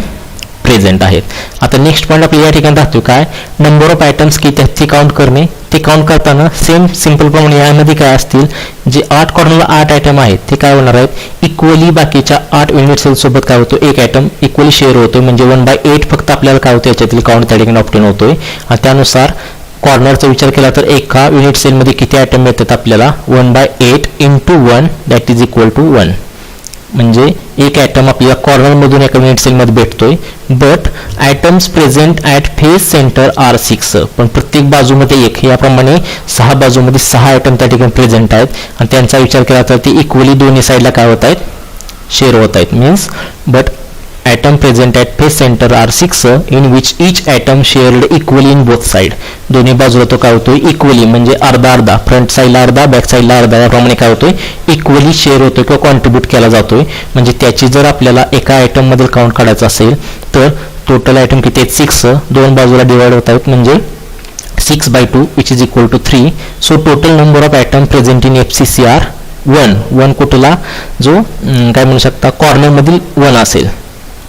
Speaker 1: प्रेझेंट आहेत. आता नेक्स्ट पॉईंट आपल्याला या ठिकाणी राहतो काय, नंबर ऑफ आयटम्स किती आहेत ते काउंट करणे. ते काउंट करताना सेम सिम्पल प्रमाणे यामध्ये काय असतील, जे 8 कॉर्नरला 8 आयटम आहेत ते काय होणार आहेत, इक्वली बाकीच्या 8 युनिट सेल सोबत काय होतो, एक आयटम इक्वली शेअर होतो. म्हणजे 1/8 फक्त आपल्याला काय होतं, याच्यातील काउंट त्या ठिकाणी ऑप्टेन होतोय. आणि त्यानुसार कॉर्नरचा विचार केला तर एका युनिट सेलमध्ये किती आयटम येतात आपल्याला, 1/8 × 1 दॅट इज इक्वल टू 1. म्हणजे एक ॲटम आपल्याला कॉर्नरमधून एका युनिट सेलमध्ये भेटतोय. But atoms present at face centre are 6. पण प्रत्येक बाजूमध्ये एक, याप्रमाणे 6 बाजूमध्ये 6 आयटम त्या ठिकाणी प्रेझेंट आहेत. आणि त्यांचा विचार केला तर ते इक्वली दोन्ही साईडला काय होत आहेत, शेअर होत आहेत. Means but atom present at face center are 6 in which each atom shared equally in both side. दोन्ही बाजूला तो काय होतोय, इक्वली म्हणजे अर्धा अर्धा, फ्रंट साईडला अर्धा, बॅक साईडला अर्धा, याप्रमाणे काय होतोय, इक्वली शेअर होतोय किंवा कॉन्ट्रीब्यूट केला जातोय. म्हणजे त्याची जर आपल्याला एका आयटम मध्ये काउंट काढायचं असेल तर टोटल आयटम किती आहेत, 6. दोन बाजूला डिवाइड होत आहेत म्हणजे 6/2 which is equal to 3. So total number of atom present in FCC are 1 कुठला जो काय म्हणू शकता, कॉर्नर मधील 1 असेल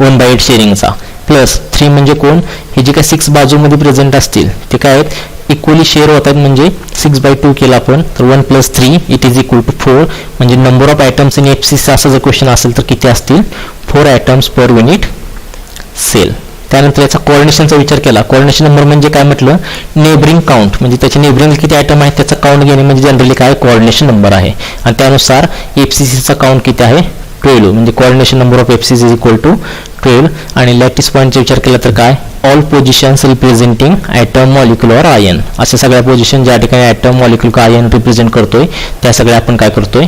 Speaker 1: 1/8 शेअरिंगचा, प्लस 3 म्हणजे कोण, हे जे काय 6 बाजूमध्ये प्रेझेंट असतील ते काय आहेत, इक्वली शेअर होतात. म्हणजे 6/2 केला आपण तर 1 + 3 इट इज इक्वल टू 4. म्हणजे number of atoms in FCC असा जर क्वेश्चन असेल तर किती असतील, 4 आयटम्स पर युनिट सेल. त्यानंतर याचा कोऑर्डिनेशनचा विचार केला. कोऑर्डिनेशन नंबर म्हणजे काय म्हटलं, नेबरिंग काउंट, म्हणजे त्याचे नेबरिंग किती आयटम आहेत त्याचा काउंट घेणे म्हणजे जनरली काय कोऑर्डिनेशन नंबर आहे. आणि त्यानुसार FCCचा काउंट किती आहे, 12. म्हणजे coordination number of FCC is equal to 12. आणि लॅटिस पॉईंटचा विचार केला तर काय, all positions representing atom, molecule or ion. अशा सगळ्या पोझिशन ज्या ठिकाणी ॲटम, मॉलिक्युल का आयन रिप्रेझेंट करतोय त्या सगळ्या आपण काय करतोय,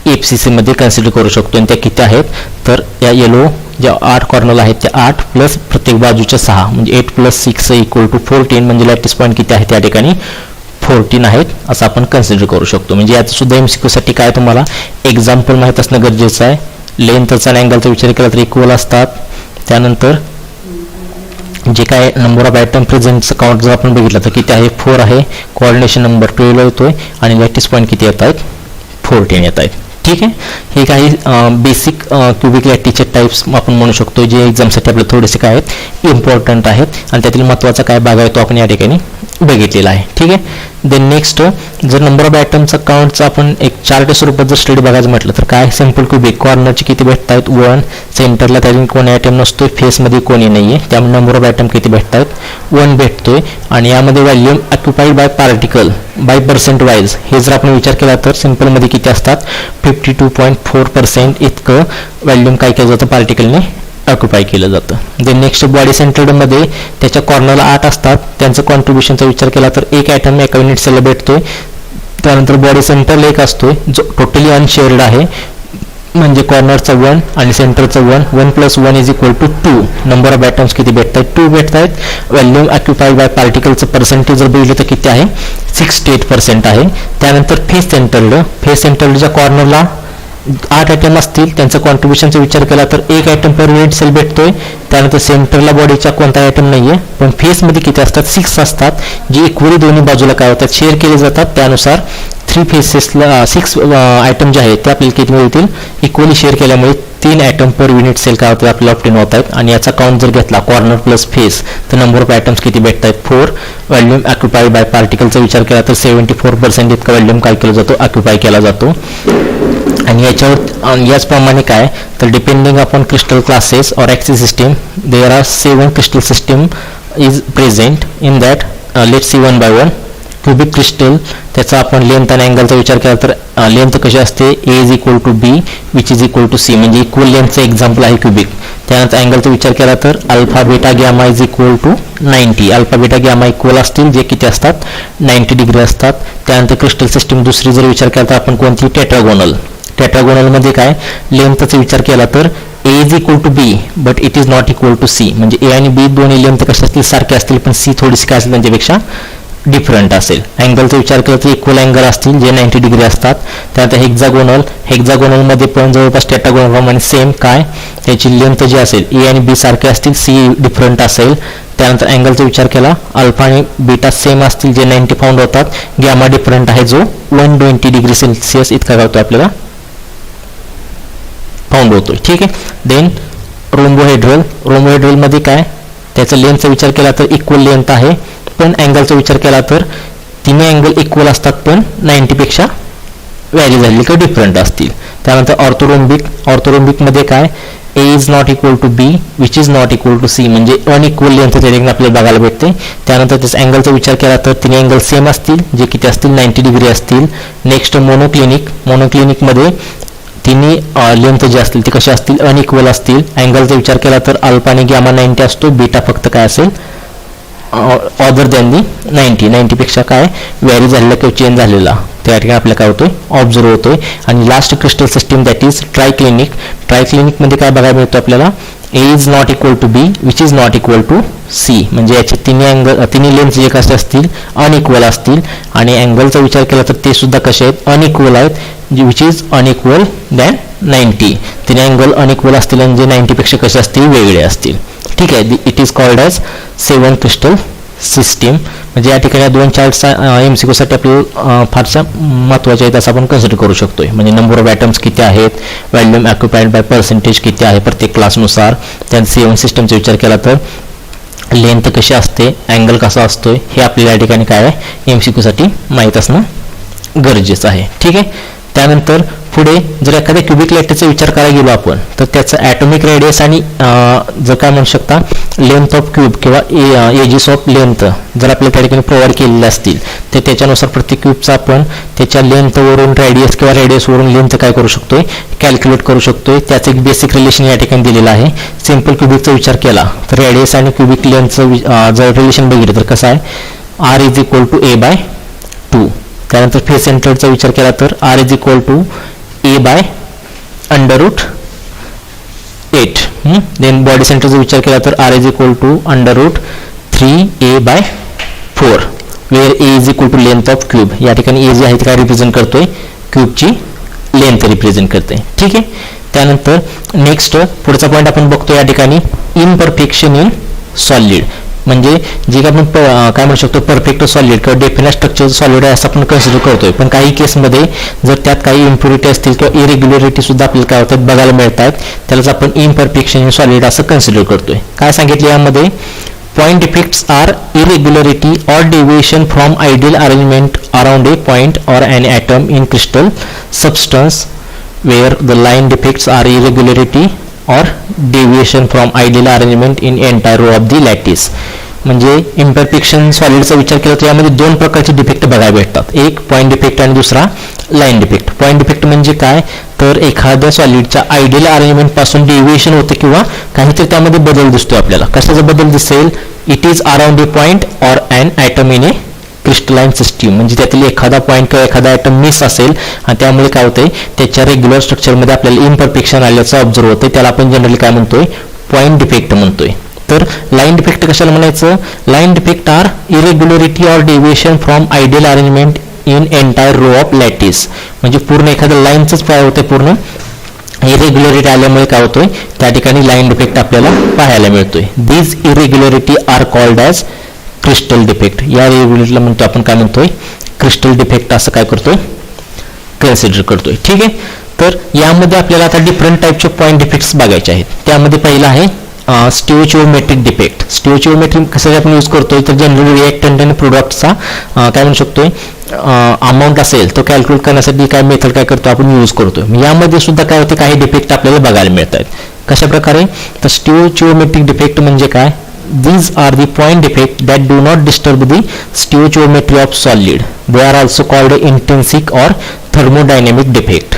Speaker 1: FCC मध्ये कन्सिडर करू शकतो. आणि त्या किती आहेत तर या येलो ज्या 8 कॉर्नरला आहेत त्या 8 प्लस प्रत्येक बाजूच्या 6 म्हणजे 8 + 6 इक्वल टू 14. म्हणजे लॅटिस पॉईंट किती आहे त्या ठिकाणी 14 आहेत असं आपण कन्सिडर करू शकतो. म्हणजे याचं सुद्धा MCQ साठी काय तुम्हाला एक्झाम्पल माहीत असणं गरजेचं आहे. लेंथचा आणि अँगलचा विचार केला तर इक्वल असतात. त्यानंतर जे काय नंबर ऑफ आयटम प्रेझेंटचं काउंट जर आपण बघितलं तर किती आहे, 4 आहे. कोऑर्डिनेशन नंबर 12 येतोय आणि लॅटिस पॉईंट किती येत आहेत, 14 येत आहेत. ठीक आहे. हे काही बेसिक क्युबिक लॅटिसचे टाईप्स आपण म्हणू शकतो जे एक्झामसाठी आपल्याला थोडेसे काय आहेत, इम्पॉर्टंट आहेत. आणि त्यातील महत्त्वाचा काय भाग आहे तो आपण या ठिकाणी बघितलेला आहे. ठीक आहे. देन नेक्स्ट जर नंबर ऑफ आयटमचा काउंटचा आपण एक चार्ट स्वरूपात जर स्टडी बघायचं म्हटलं तर काय सिंपल क्यूबिक कॉर्नरचे किती भेटत आहेत 1, सेंटरला त्यातून कोणी आयटम नसतोय, फेसमध्ये कोणी नाही आहे, त्यामुळे नंबर ऑफ आयटम किती भेटत आहेत 1 भेटतोय. आणि यामध्ये volume occupied by particle by percent wise हे जर आपण विचार केला तर सिंपलमध्ये किती असतात 52.4% इतकं व्हॉल्यूम काय केलं जातं पार्टिकलने ऑक्युपाय केलं जातं. देन नेक्स्ट बॉडी सेंटर्डमध्ये त्याच्या कॉर्नरला 8 असतात, त्यांचं कॉन्ट्रीब्युशनचा विचार केला तर एक आयटम एका युनिट सेलला भेटतोय. त्यानंतर बॉडी सेंटरला एक असतोय जो टोटली अनशेअर्ड आहे, म्हणजे कॉर्नरचा 1 आणि सेंटरचा 1 + 1 = 2. नंबर ऑफ आयटम्स किती भेटत आहेत 2 भेटत आहेत. व्हॉल्यूम ऑक्युपाईड बाय पार्टिकलचं पर्सेंटेज जर बघितलं तर किती आहे 68% आहे. त्यानंतर फेस सेंटरच्या कॉर्नरला 8 आयटम असतील, त्यांचं कॉन्ट्रीब्युशनचा विचार केला तर एक आयटम पर युनिट सेल भेटतोय. त्यानंतर सेंटरला बॉडीचा कोणता आयटम नाहीये, पण फेसमध्ये किती असतात 6 असतात, जे इक्वली दोन्ही बाजूला काय होतात शेअर केले जातात. त्यानुसार 3 फेसेसला 6 आयटम जे आहेत ते आपल्याला किती मिळतील इक्वली शेअर केल्यामुळे 3 आयटम पर युनिट सेल काय होतात आपल्याला ऑप्टेन होत आहेत. आणि याचा काउंट जर घेतला कॉर्नर प्लस फेस तर नंबर ऑफ आयटम्स किती भेटत आहेत 4. व्हॉल्यूम ऑक्युपाईड बाय पार्टिकलचा विचार केला तर 74% इतका व्हॉल्यूम काय केला जातो ऑक्युपाय केला जातो. आणि याच्यावर याचप्रमाणे काय तर depending upon crystal classes or axis system there are 7 crystal system is present in that. Let's see 1 by 1. Cubic crystal त्याचा आपण लेंथ आणि अँगलचा विचार केला तर लेंथ कशी असते A = B which is equal to C, म्हणजे इक्वल लेंथचं एक्झाम्पल आहे क्युबिक. त्यानंतर अँगलचा विचार केला तर alpha beta gamma is equal to 90. Alpha beta gamma equal असतील जे किती असतात 90 डिग्री असतात. त्यानंतर क्रिस्टल सिस्टीम दुसरी जर विचार केला तर आपण कोणती टेट्रागोनलमध्ये काय लेंथचा विचार केला तर A is equal to B but it is not equal to C, म्हणजे A आणि B दोन्ही लेंथ कशा असतील सारखे असतील, पण C थोडीशी काय असेल त्यांच्यापेक्षा डिफरंट असेल. अँगलचा विचार केला तर इक्वल अँगल असतील जे 90 डिग्री असतात. त्यानंतर हेक्झागोनलमध्ये पण जवळपास टेट्रागोनलप्रमाणे सेम काय त्याची लेंथ जी असेल A आणि B सारखे असतील, C डिफरंट असेल. त्यानंतर अँगलचा विचार केला अल्फा आणि बीटा सेम असतील जे 90 पाऊंड होतात. गॅमा डिफरंट आहे जो 120 डिग्री सेल्सिअस इतका होतो आपल्याला पाऊंड होतो. ठीक आहे. देन रोम्बोहेड्रलमध्ये काय त्याचा लेंथचा विचार केला तर इक्वल लेंथ आहे, पण अँगलचा विचार केला तर तिन्ही अँगल इक्वल असतात पण 90पेक्षा व्हॅरी झालेली किंवा डिफरंट असतील. त्यानंतर ऑर्थोरोम्बिकमध्ये काय A is not equal to B which is not equal to C, म्हणजे अनइक्वल लेंथ त्या ठिकाणी आपल्याला बघायला भेटते. त्यानंतर त्याचा अँगलचा विचार केला तर तिन्ही अँगल सेम असतील जे किती असतील 90 डिग्री असतील. नेक्स्ट मोनोक्लिनिकमध्ये तिन्ही लेंथ जे असतील ते कसे असतील अनइक्वल असतील. अँगलचा विचार केला तर अल्फा आणि गॅमा 90 असतो, बीटा फक्त काय असेल ऑदर दॅन दी 90पेक्षा काय व्हॅरी झालेला किंवा चेंज झालेला त्या ठिकाणी आपल्याला काय होतोय ऑब्झर्व होतोय. आणि last crystal system that is ट्रायक्लिनिकमध्ये काय बघायला मिळतो आपल्याला A is not equal to B which is not equal to C, म्हणजे याचे तिन्ही लेंथ जे कसे असतील अनइक्वल असतील. आणि अँगलचा विचार केला तर ते सुद्धा कसे आहेत अनइक्वल आहेत, विच इज अनइक्वल दॅन 90. तिन्ही अँगल अनइक्वल असतील आणि जे 90पेक्षा कसे असतील वेगळे असतील. ठीक आहे. It is called as 7 crystal system. म्हणजे या ठिकाणी 2 चार्ट्स MCQसाठी आपल्याला फारशा महत्त्वाचे आहेत असं आपण कन्सिडर करू शकतोय. म्हणजे नंबर ऑफ आयटम्स किती आहेत, व्हॉल्यूम ऑक्युपाईड बाय पर्सेंटेज किती आहे प्रत्येक क्लासनुसार. त्यानंतर 7 सिस्टमचा विचार केला तर लेंथ कशी असते, अँगल कसा असतोय हे आपल्याला या ठिकाणी काय आहे MCQसाठी माहीत असणं गरजेचं आहे. ठीक आहे. त्यानंतर पुढे जर एखाद्या क्युबिक लेटरचा विचार करायला गेलो आपण तर त्याचं ॲटॉमिक रेडियस आणि जर काय म्हणू शकता लेंथ ऑफ क्यूब किंवा एजेस ऑफ लेंथ जर आपल्या त्या ठिकाणी प्रोव्हाइड केलेले असतील तर त्याच्यानुसार प्रत्येक क्यूबचा आपण त्याच्या लेंथवरून रेडियस किंवा रेडियसवरून लेंथ काय करू शकतोय कॅल्क्युलेट करू शकतोय. त्याचं एक बेसिक रिलेशन या ठिकाणी दिलेलं आहे. सिम्पल क्यूबिकचा विचार केला तर रेडियस आणि क्यूबिक लेंथचं जर रिलेशन बघितलं तर कसं आहे R is equal to A/2. त्यानंतर फेस सेंटरचा विचार केला तर R is equal to A/√8. Then body सेंटरचा विचार केला तर R is equal to √3A/4 where A is equal to length of cube. या ठिकाणी A जे आहे ते काय रिप्रेझेंट करतोय क्यूबची लेंथ रिप्रेझेंट करते. ठीक आहे. त्यानंतर नेक्स्ट पुढचा पॉईंट आपण बघतो या ठिकाणी इम्परफेक्शन इन सॉलिड, म्हणजे जे आपण काय म्हणू शकतो परफेक्ट सॉलिड किंवा डेफिनेट स्ट्रक्चर सॉलिड आहे असं आपण कन्सिडर करतोय. पण काही केसमध्ये जर त्यात काही इम्प्युरिटी असतील किंवा इरेग्युलरिटी सुद्धा आपल्याला काय होतात बघायला मिळतात, त्यालाच आपण इम्परफेक्शन इन सॉलिड असं कन्सिडर करतोय. काय सांगितलं यामध्ये Point defects are irregularity or deviation from ideal arrangement around a point or an atom in crystal substance, where the line defects are irregularity or deviation from ideal arrangement in entire row of the lattice. म्हणजे इम्परफेक्शन सॉलिडचा विचार केला तर यामध्ये दोन प्रकारचे डिफेक्ट बघायला भेटतात, एक पॉईंट डिफेक्ट आणि दुसरा लाईन डिफेक्ट. पॉईंट डिफेक्ट म्हणजे काय, तर एखाद्या सॉलिडच्या आयडियल अरेंजमेंट पासून डेव्हिएशन होते किंवा काहीतरी त्यामध्ये बदल दिसतोय आपल्याला. कशाचा बदल दिसेल, it is around a point or an atom in a crystalline system, म्हणजे त्यातील एखादा पॉईंट किंवा एखादा ॲटम मिस असेल आणि त्यामुळे काय होते त्याच्या रेग्युलर स्ट्रक्चरमध्ये आपल्याला इम्परफेक्शन आल्याचं ऑब्झर्व होतं, त्याला आपण जनरली काय म्हणतोय, पॉईंट डिफेक्ट म्हणतोय. तर लाईन डिफेक्ट कशाला म्हणायचं, line defect are irregularity or deviation from ideal arrangement in entire row of lattice, म्हणजे पूर्ण एखाद्या लाईनचंच काय होते, पूर्ण इरेग्युलरिटी आल्यामुळे काय होतोय त्या ठिकाणी लाईन डिफेक्ट आपल्याला पाहायला मिळतोय. These irregularity are called as crystal defect. या इरेग्युलरिटीला म्हणतो आपण काय म्हणतोय, क्रिस्टल डिफेक्ट असं काय करतोय, कन्सिडर करतोय. ठीक आहे, तर यामध्ये आपल्याला आता डिफरंट टाईपचे पॉईंट डिफेक्ट्स बघायचे आहेत. त्यामध्ये पहिला आहे स्टिओचिओमेट्रिक डिफेक्ट. स्टिओचिओमेट्रिक कसं आपण यूज करतोय, तर जनरली रिएक्टंट आणि प्रोडक्टचा काय म्हणू शकतोय अमाऊंट असेल तो कॅल्क्युलेट करण्यासाठी काय मेथड काय करतो आपण यूज करतोय. यामध्ये सुद्धा काय होते, काही डिफेक्ट आपल्याला बघायला मिळत आहेत. कशा प्रकारे, तर स्टिओचिओमेट्रिक डिफेक्ट म्हणजे काय, these are the point defect that do not disturb the stoichiometry of solid. They are also called intrinsic or thermodynamic defect.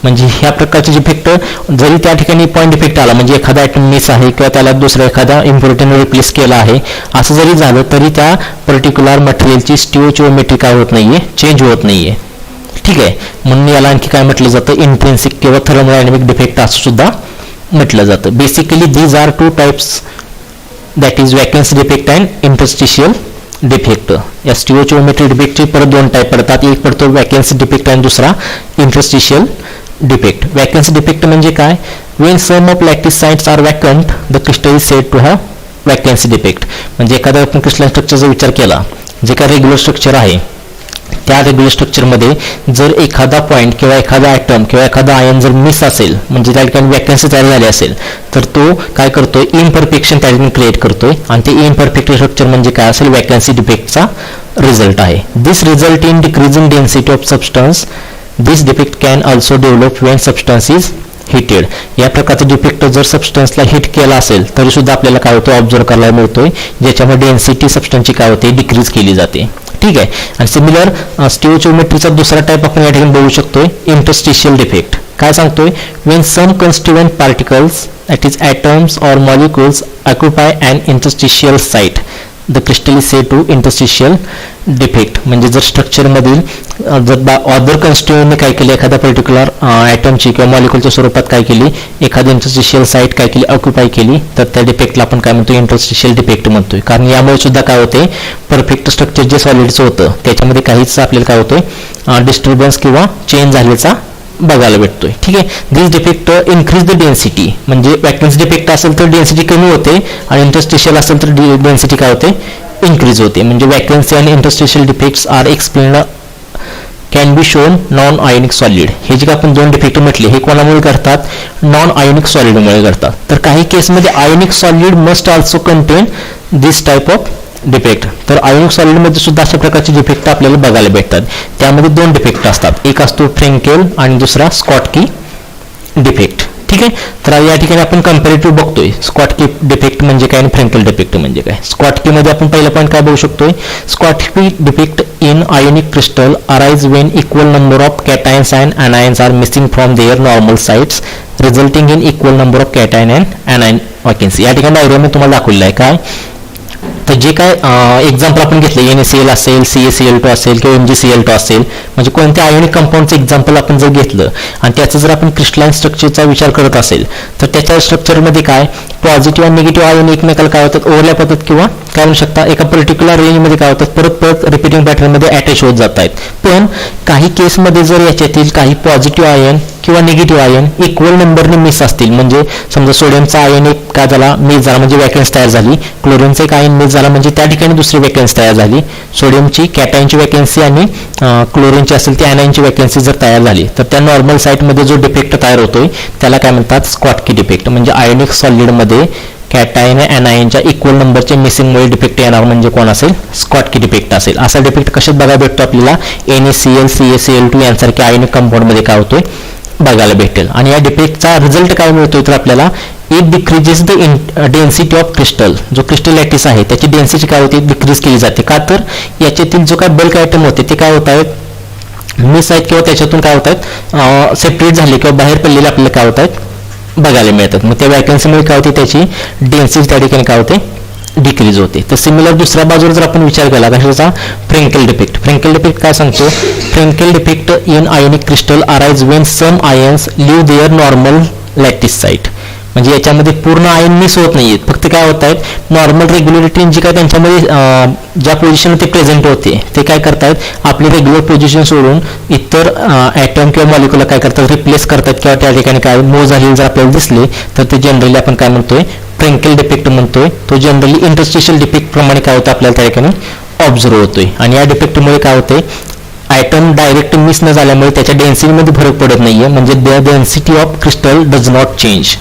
Speaker 1: म्हणजे ह्या प्रकारचे डिफेक्ट जरी त्या ठिकाणी पॉईंट डिफेक्ट आला, म्हणजे एखादा आयटम मिस आहे किंवा त्याला दुसरा एखादा इम्पॉर्टंट रिप्लेस केला आहे असं जरी झालं तरी त्या पर्टिक्युलर मटेरियलची स्टिओचिओमेट्री काय होत नाहीये, चेंज होत नाहीये. ठीक आहे, म्हणून याला आणखी काय म्हटलं जातं, इंट्रिन्सिक किंवा थर्मोडायनामिक डिफेक्ट असं सुद्धा म्हटलं जातं. Basically these are two types, that is vacancy defect and interstitial defect. या स्टिओचिओमेट्री डिफेक्टचे परत दोन टाईप पडतात, एक पडतो वॅकन्सी डिफेक्ट आणि दुसरा इंटरस्टिशियल डिफेक्ट. वॅकन्सी डिफेक्ट म्हणजे काय, when some of lattice sites are vacant the crystal is said to have vacancy defect. म्हणजे एखादा आपण क्रिस्टलाइन स्ट्रक्चरचा विचार केला, जे काय रेग्युलर स्ट्रक्चर आहे त्या रेग्युलर स्ट्रक्चरमध्ये जर एखादा पॉईंट किंवा एखादा ॲटम किंवा एखादा आयन जर मिस असेल, म्हणजे त्या ठिकाणी वॅकन्सी तयार झाली असेल, तर तो काय करतोय, इम्परफेक्शन त्या ठिकाणी क्रिएट करतोय आणि ते इम्परफेक्ट स्ट्रक्चर म्हणजे काय असेल, वॅकन्सी डिफेक्टचा रिझल्ट आहे. This result in decreasing density of substance. This defect can also develop when substance is heated. या प्रकारचा डिफेक्ट जर सबस्टन्सला हिट केला असेल तरी सुद्धा आपल्याला काय होतं, ऑब्झर्व करायला मिळतोय, ज्याच्यामध्ये डेन्सिटी सबस्टन्सची काय होते, डिक्रीज केली जाते. ठीक आहे, आणि सिमिलर स्टिओचिओमेट्रीचा दुसरा टाईप आपण या ठिकाणी बघू शकतोय, इंटरस्टिशियल डिफेक्ट. काय सांगतोय, when some constituent particles that is atoms or molecules occupy and interstitial site, the crystal is said to interstitial defect. म्हणजे जर स्ट्रक्चरमधील जर अदर कन्स्टिट्युएंटने काय केली, एखाद्या पर्टिक्युलर ॲटमची किंवा मॉलिक्युलच्या स्वरूपात काय केली, एखादी इंटरस्टिशियल साईट काय केली, ऑक्युपाय केली, तर त्या डिफेक्टला आपण काय म्हणतो, इंटरस्टिशियल डिफेक्ट म्हणतोय. कारण यामुळे सुद्धा काय होते, परफेक्ट स्ट्रक्चर जे सॉलिडचं होतं त्याच्यामध्ये काहीच आपल्याला काय होतोय, डिस्टर्बन्स किंवा चेंज झाल्याचा बघायला भेटतोय. ठीक आहे, दिस डिफेक्ट इन्क्रीज द डेन्सिटी. म्हणजे वॅकन्सी डिफेक्ट असेल तर डेन्सिटी कमी होते आणि इंटरस्टिशियल असेल तर डेन्सिटी काय होते, इन्क्रीज होते. म्हणजे वॅकन्सी आणि interstitial defects are explained can be shown non ionic solid. हे जे आपण दोन डिफेक्ट म्हटले हे कोणामुळे करतात, नॉन आयोनिक सॉलिडमुळे करतात. तर काही केसमध्ये ionic solid must also content this type of defect. तर आयोनिक सॉलिडमध्ये सुद्धा अशा प्रकारचे डिफेक्ट आपल्याला बघायला भेटतात. त्यामध्ये दोन डिफेक्ट असतात, एक असतो फ्रेंकेल आणि दुसरा स्कॉटकी डिफेक्ट. ठीक आहे, तर या ठिकाणी आपण कम्पॅरेटिव्ह बघतोय, स्कॉटकी डिफेक्ट म्हणजे काय आणि फ्रेंकेल डिफेक्ट म्हणजे काय. स्कॉटकीमध्ये आपण पहिला पॉईंट काय बघू शकतोय, Schottky defect in ionic crystal arise when equal number of cations and anions are missing from their normal sites resulting in equal number of cation and anion vacancy. या ठिकाणी डायग्राम तुम्हाला दाखवलेलं आहे काय, तर जे काय एक्झाम्पल आपण घेतले, NaCl असेल, CaCl2 असेल किंवा MgCl2 असेल, म्हणजे कोणत्या आयोनिक कंपाऊंडचं एक्झाम्पल आपण जर घेतलं आणि त्याचं जर आपण क्रिस्टलाइन स्ट्रक्चरचा विचार करत असेल तर त्याच्या स्ट्रक्चरमध्ये काय पॉझिटिव्ह आणि निगेटिव्ह आयोन एकमेकाला काय होतात, ओव्हरलॅप होतात किंवा काय म्हणू शकता एका पर्टिक्युलर रेंजमध्ये काय होतात, परत परत रिपीटिंग पॅटर्नमध्ये अटॅच होत जात आहेत. पण काही केसमध्ये जर याच्यातील काही पॉझिटिव्ह आयन किंवा निगेटिव्ह आयन इक्वल नंबरने मिस असतील, म्हणजे समजा सोडियमचा आयन एक काय झाला मिस झाला म्हणजे वॅकन्सी तयार झाली, क्लोरीनचा एक आयन मिस झाला म्हणजे त्या ठिकाणी दुसरी वॅकन्सी तयार झाली, सोडियमची कॅटायनची वॅकन्सी आणि क्लोरीनची असेल ती ॲनायनची वॅकन्सी जर तयार झाली तर त्या नॉर्मल साईटमध्ये जो डिफेक्ट तयार होतोय त्याला काय म्हणतात, स्कॉटकी डिफेक्ट. म्हणजे आयोनिक सॉलिडमध्ये कॅटायन ॲनायनच्या इक्वल नंबरच्या मिसिंगमुळे डिफेक्ट येणार म्हणजे कोण असेल, स्कॉटकी डिफेक्ट असेल. असा डिफेक्ट कशात बघायला भेटतो आपल्याला, NaCl CaCl2 यांसारख्या आयनिक कंपाऊंडमध्ये काय होतोय बघायला भेटेल. आणि या डिफेक्टचा रिझल्ट काय मिळतोय तर आपल्याला it decreases the density of crystal. जो क्रिस्टल लॅटिस आहे त्याची डेन्सिटी काय होते, डिक्रीज केली जाते. का तर याच्यातील जो काय बल्क आयटम होते ते काय होत आहेत, मिस आहेत किंवा त्याच्यातून काय होत आहेत सेपरेट झाले किंवा बाहेर पडलेले आपल्याला काय होत आहेत बघायला मिळतात. मग त्या वॅकन्सीमुळे काय होते, त्याची डेन्सिटी त्या ठिकाणी काय होते डिक्रीज होते. तर सिमिलर दुसऱ्या बाजूला जर आपण विचार केला कशाचा, फ्रेंकेल डिफेक्ट. फ्रेंकेल डिफेक्ट काय सांगतो, Frenkel defect in ionic crystal arise when some ions leave their normal lattice site. म्हणजे याच्यामध्ये पूर्ण आयन मिस होत नाहीयेत, फक्त काय होत आहेत नॉर्मल रेग्युलरिटी जी काय त्यांच्यामध्ये ज्या पोझिशन ते प्रेझेंट होते ते काय करतायत आपली रेग्युलर पोझिशन सोडून इतर ॲटम किंवा मॉलिक्युलर काय करतात रिप्लेस करतात किंवा त्या ठिकाणी काय मूव्ह झालेले जर आपल्याला दिसले तर ते जनरली आपण काय म्हणतोय फ्रेंकेल डिफेक्ट म्हणतोय. तो जनरली इंटरस्टिशियल डिफेक्ट प्रमाणे काय होतं आपल्याला त्या ठिकाणी ऑब्झर्व होतोय. आणि या डिफेक्टमुळे काय होते, आयटम डायरेक्ट मिस न झाल्यामुळे त्याच्या डेन्सिटीमध्ये फरक पडत नाहीये, म्हणजे the density of crystal does not change.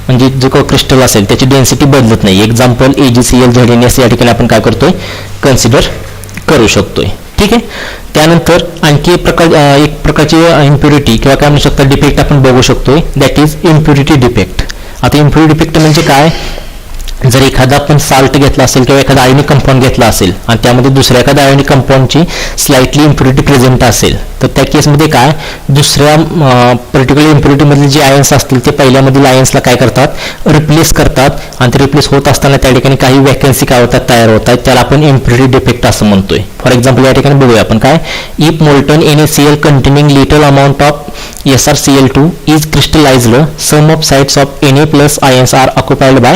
Speaker 1: म्हणजे जो काही क्रिस्टल असेल त्याची डेन्सिटी बदलत नाही. एक्झाम्पल AgCl ZnS या ठिकाणी आपण काय करतोय कन्सिडर करू शकतोय. ठीक आहे. त्यानंतर आणखी एक प्रकारची इम्प्युरिटी किंवा काय म्हणू शकता डिफेक्ट आपण बघू शकतोय, दॅट इज इम्प्युरिटी डिफेक्ट. आता इम्प्युरिटी डिफेक्ट म्हणजे काय, जर एखादा आपण साल्ट घेतला असेल किंवा एखादा आयनिक कंपाऊंड घेतला असेल आणि त्यामध्ये दुसऱ्या एखाद्या आयनिक कंपाऊंडची स्लाइटली इम्प्युरिटी प्रेझेंट असेल तर त्या केसमध्ये काय दुसऱ्या पर्टिक्युलर इम्प्युरिटीमधले जे आयन्स असतील ते पहिल्यामधील आयन्सला काय करतात रिप्लेस करतात आणि ते रिप्लेस होत असताना त्या ठिकाणी काही वॅकन्सी काय होतात तयार होतात, त्याला आपण इम्प्युरिटी डिफेक्ट असं म्हणतोय. फॉर एक्झाम्पल या ठिकाणी बघूया आपण काय, if molten NaCl containing little amount of SrCl2 is crystallized, sum of sites of Na plus ions are occupied by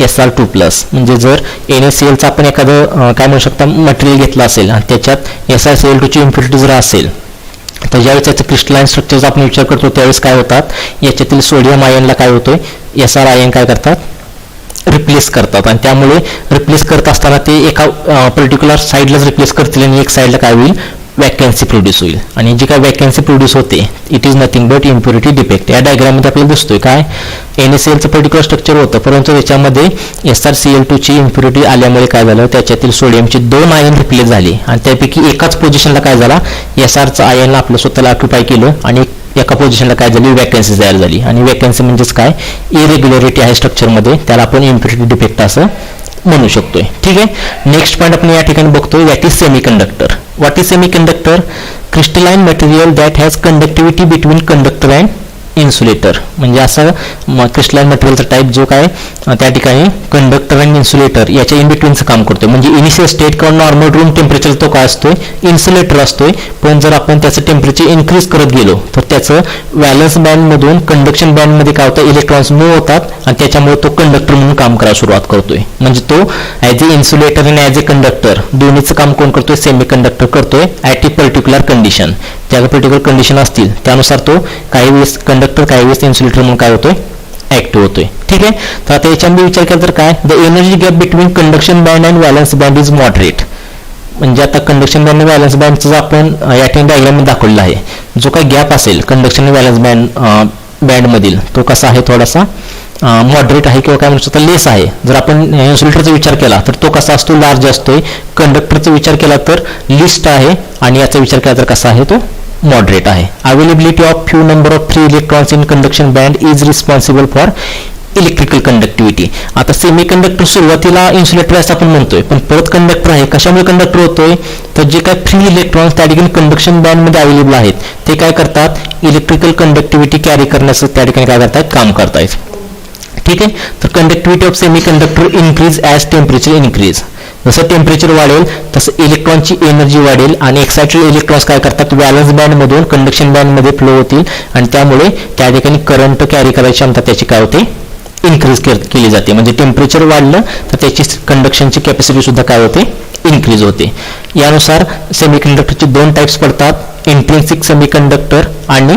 Speaker 1: Sr2+. म्हणजे जर NaClचा आपण एखादं काय म्हणू शकता मटेरियल घेतलं असेल आणि त्याच्यात SrCl2ची इम्प्युरिटी जर असेल तर ज्यावेळेस त्याचं क्रिस्टलाइन स्ट्रक्चरचा आपण विचार करतो त्यावेळेस काय होतात याच्यातील सोडियम आयनला काय होतोय Sr आयन काय करतात रिप्लेस करतात आणि त्यामुळे रिप्लेस करत असताना ते एका पर्टिक्युलर साईडलाच रिप्लेस करतील आणि एक साईडला काय होईल वॅकन्सी प्रोड्यूस होईल. आणि जी काय वॅकन्सी प्रोड्यूस होते it is nothing but impurity defect. या डायग्राममध्ये आपल्याला दिसतोय काय NaClचं पर्टिक्युलर स्ट्रक्चर होतं परंतु त्याच्यामध्ये SrCl2ची इम्प्युरिटी आल्यामुळे काय झालं त्याच्यातील सोडियमचे 2 आयन रिप्लेस झाले आणि त्यापैकी एकाच पोझिशनला काय झाला Srचं आयनला आपलं स्वतःला ऑक्युपाय केलं आणि एका पोझिशनला काय झाली वॅकन्सी तयार झाली. आणि वॅकन्सी म्हणजेच काय इरेग्युलरिटी आहे स्ट्रक्चरमध्ये, त्याला आपण इम्प्युरिटी डिफेक्ट असं म्हणू शकतोय. ठीक आहे. नेक्स्ट पॉईंट आपण या ठिकाणी बघतोय that is semiconductor. What is semiconductor, crystalline material that has conductivity between conductor and insulator. म्हणजे असं क्रिस्टलाइन मटेरियलचा टाईप जो काय त्या ठिकाणी कंडक्टर आणि इन्सुलेटर याच्या इन बिटवीनचं काम करतोय. म्हणजे इनिशियल स्टेट किंवा नॉर्मल रूम टेम्परेचर तो काय असतोय इन्सुलेटर असतोय, पण जर आपण त्याचं टेम्परेचर इन्क्रीज करत गेलो तर त्याचं व्हॅलन्स बँडमधून कंडक्शन बँडमध्ये काय होतं इलेक्ट्रॉन्स मूव्ह होतात आणि त्याच्यामुळे तो कंडक्टर म्हणून काम करायला सुरुवात करतोय. म्हणजे तो ॲज ए इन्सुलेटर आणि ॲज ए कंडक्टर दोन्हीचं काम कोण करतोय सेमी कंडक्टर करतोय ॲट ए पर्टिक्युलर कंडिशन. ज्या पर्टिक्युलर कंडिशन असतील त्यानुसार तो काही वेळेस कंडक्टर काही वेळेस इन्सुलेटर म्हणून काय होतोय ऍक्टिव्ह होतोय. ठीक आहे. तर आता याच्यामध्ये विचार केला तर काय the energy gap between conduction band and valence band is moderate. म्हणजे आता कंडक्शन बँड आणि व्हॅलन्स बँडचं आपण या ठिकाणी डायग्राममध्ये दाखवलेला आहे. जो काही गॅप असेल कंडक्शन आणि व्हॅलन्स बँडमधील तो कसा आहे थोडासा मॉडरेट आहे किंवा काय म्हणू शकता लेस आहे. जर आपण इन्सुलेटरचा विचार केला तर तो कसा असतो लार्ज असतोय. कंडक्टरचा विचार केला तर लिस्ट आहे आणि याचा विचार केला तर कसा आहे तो मॉडरेट आहे. Availability of few number of 3 electrons in conduction band is responsible for electrical conductivity. आता सेमी कंडक्टर सुरुवातीला इन्सुलेटर असं आपण म्हणतोय पण परत कंडक्टर आहे. कशामुळे कंडक्टर होतोय तर जे काय फ्री इलेक्ट्रॉन्स त्या ठिकाणी कंडक्शन बँडमध्ये अवेलेबल आहेत ते काय करतात इलेक्ट्रिकल कंडक्टिव्हिटी कॅरी करण्याचं त्या ठिकाणी काय करतायत काम करतायत. ठीक आहे. तर conductivity of semi conductor increase as temperature increase. जसं टेम्परेचर वाढेल तसं इलेक्ट्रॉनची एनर्जी वाढेल आणि एक्साइटेड इलेक्ट्रॉन्स काय करतात व्हॅलन्स बँडमधून कंडक्शन बँडमध्ये फ्लो होतील आणि त्यामुळे त्या ठिकाणी करंट कॅरी करायची क्षमता त्याची काय होते इन्क्रीज केली जाते. म्हणजे टेम्परेचर वाढलं तर त्याची कंडक्शनची कॅपॅसिटी सुद्धा काय होते इन्क्रीज होते. यानुसार सेमीकंडक्टरचे 2 टाइप्स पडतात इंट्रिन्सिक सेमीकंडक्टर आणि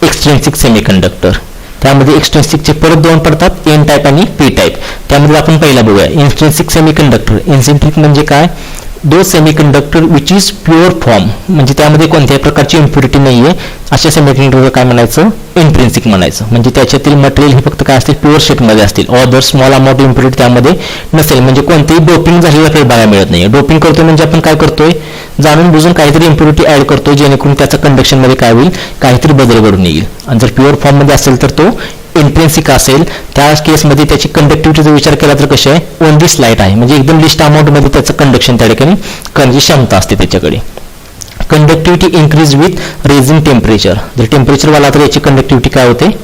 Speaker 1: एक्सट्रिन्सिक सेमीकंडक्टर. त्यामध्ये एक्सट्रिन्सिकचे परत 2 पडतात एन टाईप आणि पी टाईप. त्यामध्ये आपण पहिला बघूया इंट्रिन्सिक सेमीकंडक्टर. इंट्रिन्सिक म्हणजे काय though semiconductor which is pure form, म्हणजे त्यामध्ये कोणत्याही प्रकारची इम्प्युरिटी नाही आहे, अशा सेमीकंडक्टर काय म्हणायचं, इंट्रिन्सिक म्हणायचं. म्हणजे त्याच्यातील मटेरियल हे फक्त काय असतील, प्युअर स्टेटमध्ये असतील. ऑदर स्मॉल अमाऊंट इम्प्युरिटी त्यामध्ये नसेल, म्हणजे कोणतेही डोपिंग झालेलं आपल्याला बघायला मिळत नाही. डोपिंग करतोय म्हणजे आपण काय करतोय, जाणून बुजून काहीतरी इम्प्युरिटी ऍड करतोय, जेणेकरून त्याचा कंडक्शनमध्ये काय होईल, काहीतरी बदल घडून येईल. आणि जर प्युअर फॉर्ममध्ये असेल तर तो इंट्रिन्सिक असेल. त्या केसमध्ये त्याची कंडक्टिव्हिटीचा विचार केला तर कशी आहे, ओनली स्लाइट आहे, म्हणजे एकदम लिस्ट अमाऊंटमध्ये त्याचं कंडक्शन त्या ठिकाणी करण्याची क्षमता असते त्याच्याकडे. Conductivity increase with raising temperature, जर टेम्परेचर वाढला तर याची कंडक्टिव्हिटी काय होते,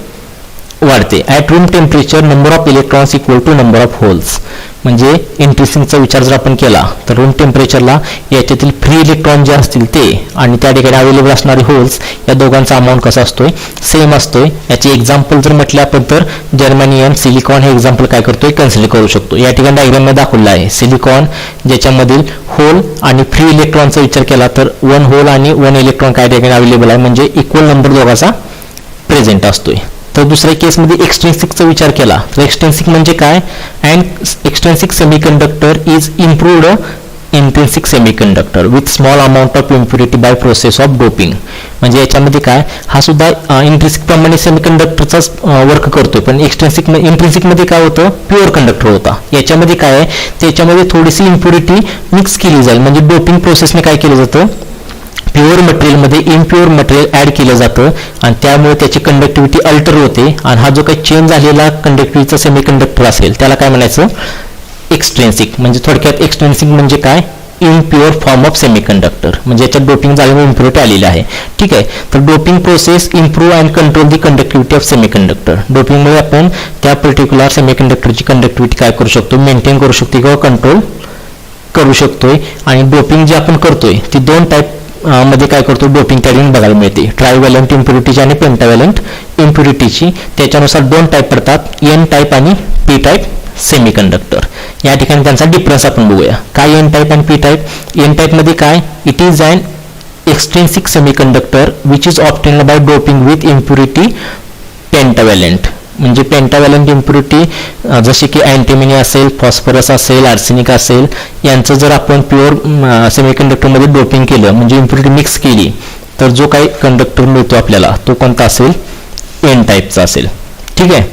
Speaker 1: वाढते. At room temperature number of electrons equal to number of holes, म्हणजे इंट्रिन्सिकचा विचार जर आपण केला तर रूम टेम्परेचरला याच्यातील फ्री इलेक्ट्रॉन जे असतील ते आणि त्या ठिकाणी अवेलेबल असणारे होल्स या दोघांचा अमाऊंट कसा असतोय, सेम असतोय. याचे एक्झाम्पल जर म्हटले आपण तर जर्मेनियम, सिलिकॉन हे एक्झाम्पल काय करतोय, कन्सिडर करू शकतो. या ठिकाणी डायग्राममध्ये दाखवलं आहे सिलिकॉन, ज्याच्यामधील होल आणि फ्री इलेक्ट्रॉनचा विचार केला तर 1 होल आणि 1 इलेक्ट्रॉन काय ठिकाणी अवेलेबल आहे, म्हणजे इक्वल नंबर दोघांचा प्रेझेंट असतोय. तर दुसऱ्या केसमध्ये एक्सट्रिन्सिकचा विचार केला तर एक्सट्रिन्सिक म्हणजे काय, and extrinsic semiconductor is improved intrinsic semiconductor with small amount of impurity by process of doping. म्हणजे याच्यामध्ये काय, हा सुद्धा इंट्रिन्सिक प्रमाणे सेमीकंडक्टरचाच वर्क करतोय, पण इंट्रिन्सिकमध्ये काय होतं, प्युअर कंडक्टर होता. याच्यामध्ये काय आहे, त्याच्यामध्ये थोडीशी इम्प्युरिटी मिक्स केली जाईल, म्हणजे डोपिंग प्रोसेसने काय केलं जातं, प्युअर मटेरियलमध्ये इम्प्युअर मटेरियल ॲड केलं जातं आणि त्यामुळे त्याची कंडक्टिव्हिटी अल्टर होते. आणि हा जो काही चेंज झालेला कंडक्टिव्हिटीचा सेमीकंडक्टर असेल त्याला काय म्हणायचं, एक्सट्रिन्सिक. म्हणजे थोडक्यात एक्सट्रिन्सिक म्हणजे काय, इम्प्युअर फॉर्म ऑफ सेमीकंडक्टर, म्हणजे याच्यात डोपिंग झाल्यामुळे इम्प्युरिटी आलेली आहे. ठीक आहे, तर doping process improve and control the conductivity of semiconductor. डोपिंगमुळे आपण त्या पर्टिक्युलर सेमीकंडक्टरची कंडक्टिव्हिटी काय करू शकतो, मेंटेन करू शकतो किंवा कंट्रोल करू शकतोय. आणि डोपिंग जे आपण करतोय ती 2 टाईप मध्ये काय करतो, डोपिंग त्या ठिकाणी बघायला मिळते, ट्रायव्हॅलंट इम्प्युरिटीची आणि पेंटाव्हॅलंट इम्प्युरिटीची. त्याच्यानुसार 2 टाईप पडतात, एन टाईप आणि पी टाईप सेमीकंडक्टर. या ठिकाणी त्यांचा डिफरन्स आपण बघूया. काय एन टाईप आणि पी टाईप, एन टाईपमध्ये काय, it is an extrinsic semiconductor which is obtained by doping with impurity pentavalent. म्हणजे पेंटाव्हॅलंट इम्प्युरिटी जसे की अँटिमनी असेल, फॉस्फरस असेल, आर्सेनिक असेल, यांचं जर आपण प्युअर सेमीकंडक्टरमध्ये डोपिंग केलं म्हणजे इम्प्युरिटी मिक्स केली तर जो काही कंडक्टर मिळतो आपल्याला तो कोणता असेल, एन टाईपचा असेल. ठीक आहे,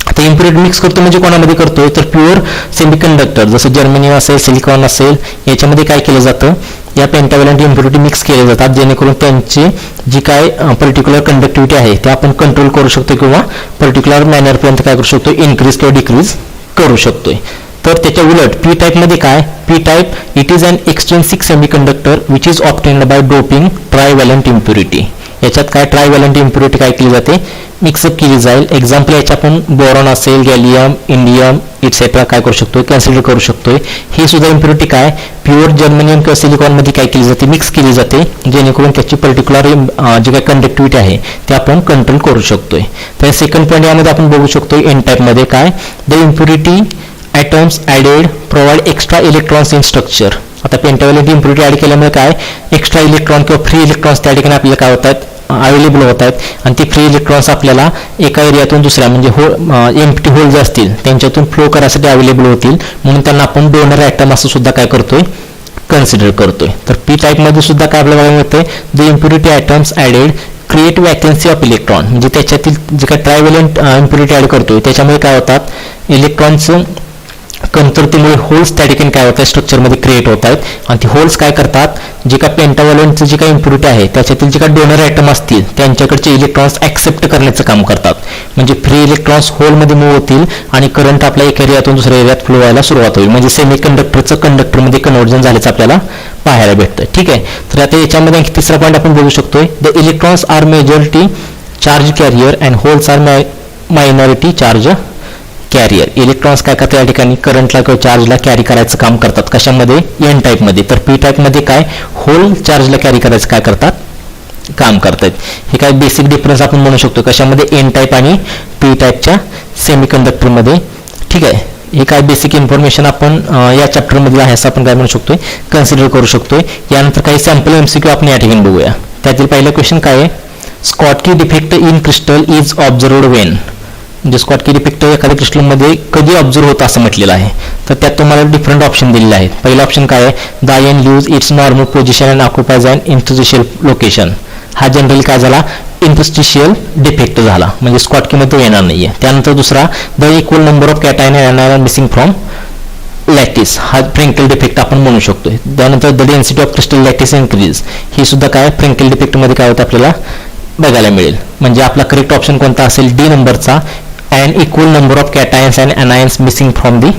Speaker 1: आता इम्प्युरिटी मिक्स करतो म्हणजे कोणामध्ये करतोय तर प्युअर सेमीकंडक्टर जसं जर्मेनियम असेल, सिलिकॉन असेल, याच्यामध्ये काय केलं जातं, या पेंटाव्हॅलंट इम्प्युरिटी मिक्स केले जातात, जेणेकरून त्यांची जी काय पर्टिक्युलर कंडक्टिव्हिटी आहे ते आपण कंट्रोल करू शकतो किंवा पर्टिक्युलर मॅनरपर्यंत काय करू शकतो, इन्क्रीज किंवा डिक्रीज करू शकतोय. तर त्याच्या उलट पी टाईपमध्ये काय, P type it is an extrinsic semiconductor which is obtained by doping trivalent impurity. याच्यात काय ट्रायव्हॅलंट इम्प्युरिटी काय केली जाते, मिक्सअप केली जाईल. एक्झाम्पल याच्या आपण बोरॉन असेल, गॅलियम, इंडियम इट्सेट्रा काय करू शकतोय, कन्सिडर करू शकतोय. ही सुद्धा इम्प्युरिटी काय प्युअर जर्मेनियम किंवा सिलिकॉनमध्ये काय केली जाते, मिक्स केली जाते, जेणेकरून त्याची पर्टिक्युलर जी काही कंडक्टिव्हिटी आहे ते आपण कंट्रोल करू शकतोय. तर सेकंड पॉईंट यामध्ये आपण बघू शकतो एन टाईपमध्ये काय, the impurity atoms added provide extra electrons in structure. आता पेंटाव्हॅलंट इम्प्युरिटी ॲड केल्यामुळे काय एक्स्ट्रा इलेक्ट्रॉन किंवा फ्री इलेक्ट्रॉन्स त्या ठिकाणी आपल्याला काय होतात, अवेलेबल होत आहेत. आणि ते फ्री इलेक्ट्रॉन्स आपल्याला एका एरियातून दुसऱ्या म्हणजे एम्प्टी होल जे असतील त्यांच्यातून फ्लो करायसाठी अवेलेबल होतील, म्हणून त्यांना आपण डोनर ॲटम असं सुद्धा काय करतोय, कन्सिडर करतोय. तर पी टाईपमध्ये सुद्धा काय आपल्याला बघायला मिळतंय, the impurity atoms added create vacancy of electron. म्हणजे त्याच्यातील जे काय ट्रायव्हॅलंट इम्प्युरिटी ॲड करतोय त्याच्यामुळे काय होतात, इलेक्ट्रॉनचं कमतरतेमुळे होल्स त्या ठिकाणी काय होतात, स्ट्रक्चरमध्ये क्रिएट होत आहेत. आणि ती होल्स काय करतात, जे काय पेंटाव्हॅलंटचं जे काही इम्प्युरिटी आहे त्याच्यातील जे काही डोनर ॲटम असतील त्यांच्याकडचे इलेक्ट्रॉन्स ॲक्सेप्ट करण्याचं काम करतात. म्हणजे फ्री इलेक्ट्रॉन्स होलमध्ये मूव्ह होतील आणि करंट आपल्या एका एरियातून दुसऱ्या एरियात फ्लो व्हायला सुरुवात होईल. म्हणजे सेमीकंडक्टरचं कंडक्टरमध्ये कन्व्हर्जन झाल्याचं आपल्याला पाहायला भेटतं. ठीक आहे, तर आता याच्यामध्ये तिसरा पॉईंट आपण बघू शकतोय, the electrons are majority charge carrier and holes are minority charge carrier. Electrons काय करतात या ठिकाणी करंटला किंवा चार्जला कॅरी करायचं काम करतात. कशामध्ये, एन टाईपमध्ये. तर पी टाईपमध्ये काय होल चार्जला कॅरी करायचं काय करतात, काम करतात. हे काय बेसिक डिफरन्स आपण म्हणू शकतो कशामध्ये, एन टाईप आणि पी टाईपच्या सेमीकंडक्टरमध्ये. ठीक आहे, हे काय बेसिक इन्फॉर्मेशन आपण या चॅप्टरमध्ये आहे असं आपण काय म्हणू शकतोय, कन्सिडर करू शकतोय. यानंतर काही सॅम्पल एमसीक्यू आपण या ठिकाणी बघूया. त्यातील पहिला क्वेश्चन काय आहे, Schottky defect in crystal is observed when. म्हणजे स्कॉटकी डिफेक्ट एखाद्या क्रिस्टलमध्ये कधी ऑब्झर्व होतं असं म्हटलेलं आहे. तर त्यात तुम्हाला डिफरंट ऑप्शन दिलेले आहेत. पहिला ऑप्शन काय आहे, the ion use its normal position and occupies an interstitial location. हा जनरली काय झाला, इंटरस्टिशियल डिफेक्ट झाला, म्हणजे स्कॉटकी मध्ये येणार नाहीये. त्यानंतर दुसरा, the equal number of cation and ion missing from lattice, हा फ्रँकेल डिफेक्ट आपण म्हणू शकतो. त्यानंतर the density of crystal lattice increase, ही सुद्धा काय फ्रँकेल डिफेक्ट मध्ये काय होतं आपल्याला बघायला मिळेल. म्हणजे आपला करेक्ट ऑप्शन कोणता असेल, डी नंबरचा, and equal number of cations and अनायन्स missing from the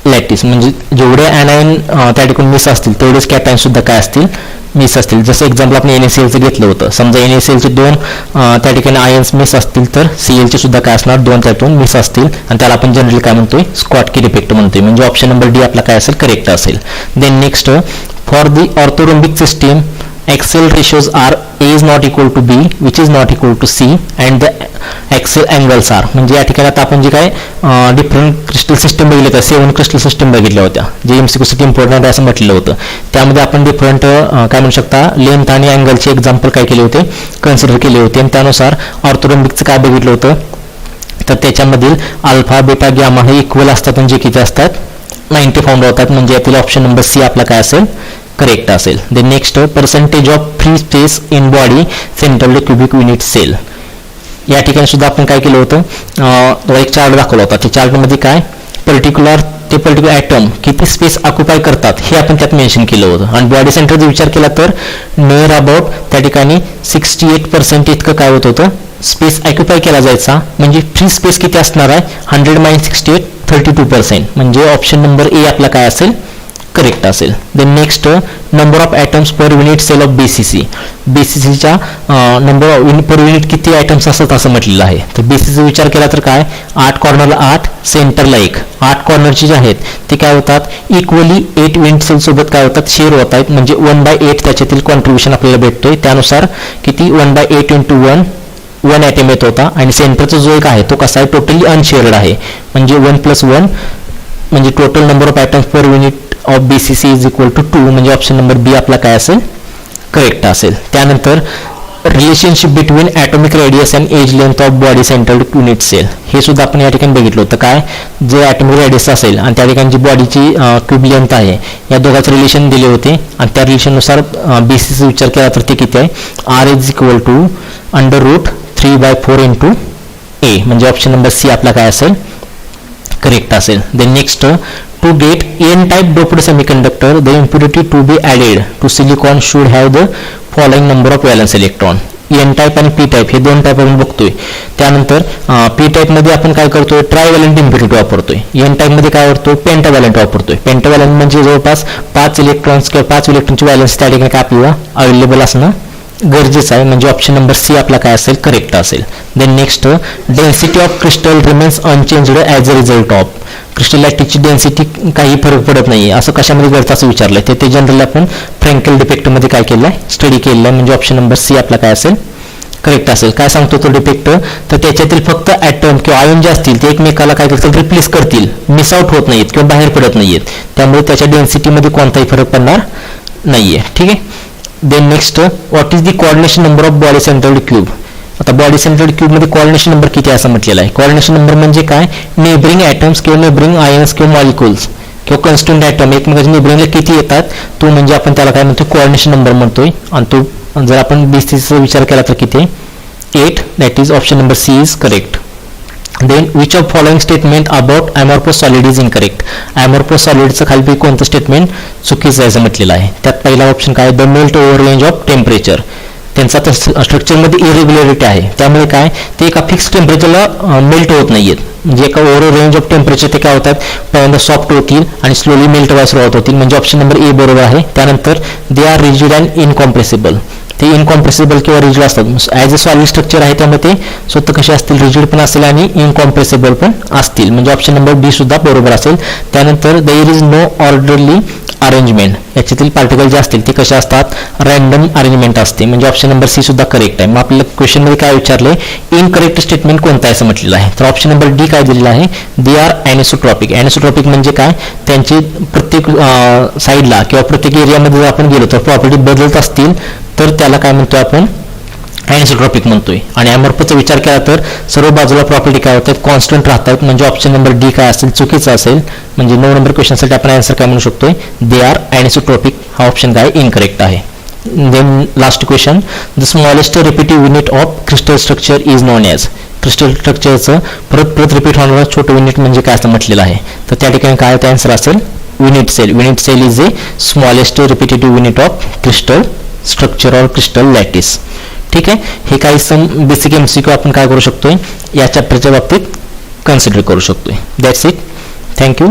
Speaker 1: lattice. म्हणजे जेवढे अनायन त्या ठिकाणी मिस असतील तेवढेच कॅटायन सुद्धा काय असतील, मिस असतील. जसं एक्झाम्पल आपण NaClचं घेतलं होतं. समजा NaClचे 2 त्या ठिकाणी आयन्स मिस असतील तर Clचे सुद्धा काय असणार, 2 त्यातून मिस असतील, आणि त्याला आपण जनरली काय म्हणतोय, स्कॉटकी डिफेक्ट म्हणतोय. म्हणजे ऑप्शन नंबर डी आपला काय असेल, करेक्ट असेल. Then next, for the orthorhombic system axial ratios are A is not equal to B which is not equal to C and the axial angles are. म्हणजे या ठिकाणी आता आपण जे काय डिफरंट क्रिस्टल सिस्टम बघितले होते, 7 क्रिस्टल सिस्टम बघितल्या होत्या, जे MCQ साठी इम्पॉर्टंट आहे असं म्हटलेलं होतं. त्यामध्ये आपण डिफरंट काय म्हणू शकता, लेंथ आणि अँगलचे एक्झाम्पल काय केले होते, कन्सिडर केले होते. आणि त्यानुसार ऑर्थोरोम्बिकचं काय बघितलं होतं, तर त्याच्यामधील अल्फा बेटा गॅमा हे इक्वल असतात, म्हणजे किती असतात, 90 फाउंड होतात. म्हणजे यातील ऑप्शन नंबर सी आपला काय असेल, करेक्ट असेल. The next, percentage of free space in body central cubic unit cell. या ठिकाणी सुद्धा आपण काय केलं होतं, एक चार्ट दाखवला होता. त्या चार्टमध्ये काय ते पर्टिक्युलर ॲटम किती स्पेस ऑक्युपाय करतात हे आपण त्यात मेन्शन केलं होतं. आणि बॉडी सेंटरचा विचार केला तर नियर अबाउट त्या ठिकाणी 68% इतकं काय होत होतं, स्पेस ऑक्युपाय केला जायचा. म्हणजे फ्री स्पेस किती असणार आहे, 100 - 68 32%. म्हणजे ऑप्शन नंबर ए आपला काय असेल, करेक्ट असेल. Then next, number of atoms per unit cell of BCC. BCCच्या नंबर पर युनिट किती आयटम्स असतात असं म्हटलेलं आहे. तर BCC विचार केला तर काय, 8 कॉर्नरला 8, सेंटरला 1. 8 कॉर्नरचे जे आहेत ते काय होतात, इक्वली 8 युनिट सेल सोबत काय होतात, शेअर होत आहेत. म्हणजे 1/8 त्याच्यातील कॉन्ट्रीब्युशन आपल्याला भेटतोय. त्यानुसार किती, 1/8 × 1 ॲटम येत होता. आणि सेंटरचा जो एक आहे तो कसा आहे, टोटली अनशेअर्ड आहे. म्हणजे 1 + 1 म्हणजे total number of atoms per unit of BCC is equal to 2. म्हणजे ऑप्शन नंबर बी आपला काय असेल, करेक्ट असेल. त्यानंतर relationship between atomic radius and edge length of body central unit cell, हे सुद्धा आपण या ठिकाणी बघितलं होतं. काय, जे ॲटॉमिक रेडियस असेल आणि त्या ठिकाणी जी बॉडीची क्यूब लेंथ आहे, या दोघांचं रिलेशन दिले होते. आणि त्या रिलेशननुसार BCC विचार केला तर ते किती आहे, R is equal to √3/4 × A. म्हणजे ऑप्शन नंबर सी आपला काय असेल, करेक्ट असेल. Then next, to get n-type doped semiconductor, the impurity to be added to silicon should have the following number of valence electron. n-type आणि p-type हे 2 टाईप आपण बघतोय. त्यानंतर p-type मध्ये आपण काय करतोय, ट्रायव्हॅलेंट इम्प्युरिटी वापरतोय. n-type मध्ये काय वापरतोय, पेंटाव्हॅलेंट वापरतोय. पेंटाव्हॅलेंट म्हणजे जवळपास 5 इलेक्ट्रॉन्स किंवा 5 इलेक्ट्रॉनची व्हॅलन्स त्या ठिकाणी काय आपल्याला अवेलेबल असणं गरजेचं आहे. म्हणजे ऑप्शन नंबर सी आपला काय असेल, करेक्ट असेल. Then next, density of crystal remains unchanged as a result of. Crystal लॅटिसची डेन्सिटी काही फरक पडत नाही असं कशामध्ये घडतं असं विचारलंय. ते जनरली आपण फ्रँकेल डिफेक्टमध्ये काय केलं आहे, स्टडी केलेलं आहे. म्हणजे ऑप्शन नंबर सी आपला काय असेल, करेक्ट असेल. काय सांगतो तो डिफेक्ट, तर त्याच्यातील फक्त ॲटम किंवा आयन जे असतील ते एकमेकाला काय करतील, रिप्लेस करतील, मिस आउट होत नाहीत किंवा बाहेर पडत नाहीत. त्यामुळे त्याच्या डेन्सिटीमध्ये कोणताही फरक पडणार नाहीये. ठीक आहे. Then next, what is the coordination number of body central cube. आता बॉडी सेंट्रल क्यूबमध्ये कोऑर्डिनेशन नंबर किती असं म्हटलेलं आहे. कोऑर्डिनेशन नंबर म्हणजे काय, नेबरिंग ॲटम्स किंवा नेबरिंग आयन्स किंवा मॉलिक्युल्स किंवा कन्स्टंट ॲटम एकमेकांच्या नेबरिंगला किती येतात, तो म्हणजे आपण त्याला काय म्हणतो, कोऑर्डिनेशन नंबर म्हणतोय. आणि तो जर आपण BCCचा विचार केला तर किती, 8. That is option number C is correct. Then which of following statement about amorphous solid is incorrect. Amorphous सॉलिडचं खाली कोणतं स्टेटमेंट चुकीचं आहे असं म्हटलेलं आहे. त्यात पहिला ऑप्शन काय, the melt over range of temperature. त्यांचा तर स्ट्रक्चरमध्ये इरेग्युलरिटी आहे, त्यामुळे काय ते एका फिक्स टेम्परेचरला मेल्ट होत नाही आहेत. म्हणजे एका ओव्हर रेंज ऑफ टेम्परेचर ते काय होतात, पहिल्यांदा सॉफ्ट होतील आणि स्लोली मेल्ट व्हायला सुरुवात होतील. म्हणजे ऑप्शन नंबर ए बरोबर आहे. त्यानंतर they are rigid and incompressible. ते इनकॉम्प्रेसिबल किंवा रिजिड असतात. ॲज अ सॉलिड स्ट्रक्चर आहे त्यामुळे ते स्वतः कसे असतील, रिजिड पण असेल आणि इनकॉम्प्रेसिबल पण असतील. म्हणजे ऑप्शन नंबर डी सुद्धा बरोबर असेल. त्यानंतर there is no orderly arrangement. याच्यातील पार्टिकल जे असतील ते कसे असतात, रँडम अरेंजमेंट असते. म्हणजे ऑप्शन नंबर सी सुद्धा करेक्ट आहे. मग आपल्याला क्वेश्चनमध्ये काय विचारले, इनकरेक्ट स्टेटमेंट कोणता आहे असं म्हटलेलं आहे. तर ऑप्शन नंबर डी काय दिलेलं आहे, दे आर ॲनिसोट्रॉपिक. ॲनिसोट्रॉपिक म्हणजे काय, त्यांची प्रत्येक साईडला किंवा प्रत्येक एरियामध्ये जर आपण गेलो तर प्रॉपर्टी बदलत असतील तर त्याला काय म्हणतो आपण, ॲनिसोट्रॉपिक म्हणतोय. आणि ॲमॉर्फचा विचार केला तर सर्व बाजूला प्रॉपर्टी काय होतात, कॉन्स्टंट राहतात. म्हणजे ऑप्शन नंबर डी काय असेल, चुकीचं असेल. म्हणजे 9 नंबर क्वेश्चनसाठी आपण आन्सर काय म्हणू शकतोय, दे आर ॲनिसोट्रॉपिक. हा ऑप्शन काय इनकरेक्ट आहे. Then last question, the smallest repetitive unit of crystal structure is known as. Crystal स्ट्रक्चरचं परत रिपीट होणारं छोटं युनिट म्हणजे काय असं म्हटलेलं आहे. तर त्या ठिकाणी काय होतं, आन्सर असेल unit cell. Unit cell is a smallest repetitive unit of crystal structure or crystal lattice. ठीक आहे. हे काही सम बेसिक MCQ आपण काय करू शकतोय या चॅप्टरच्या बाबतीत कन्सिडर करू शकतोय. That's it. थँक्यू.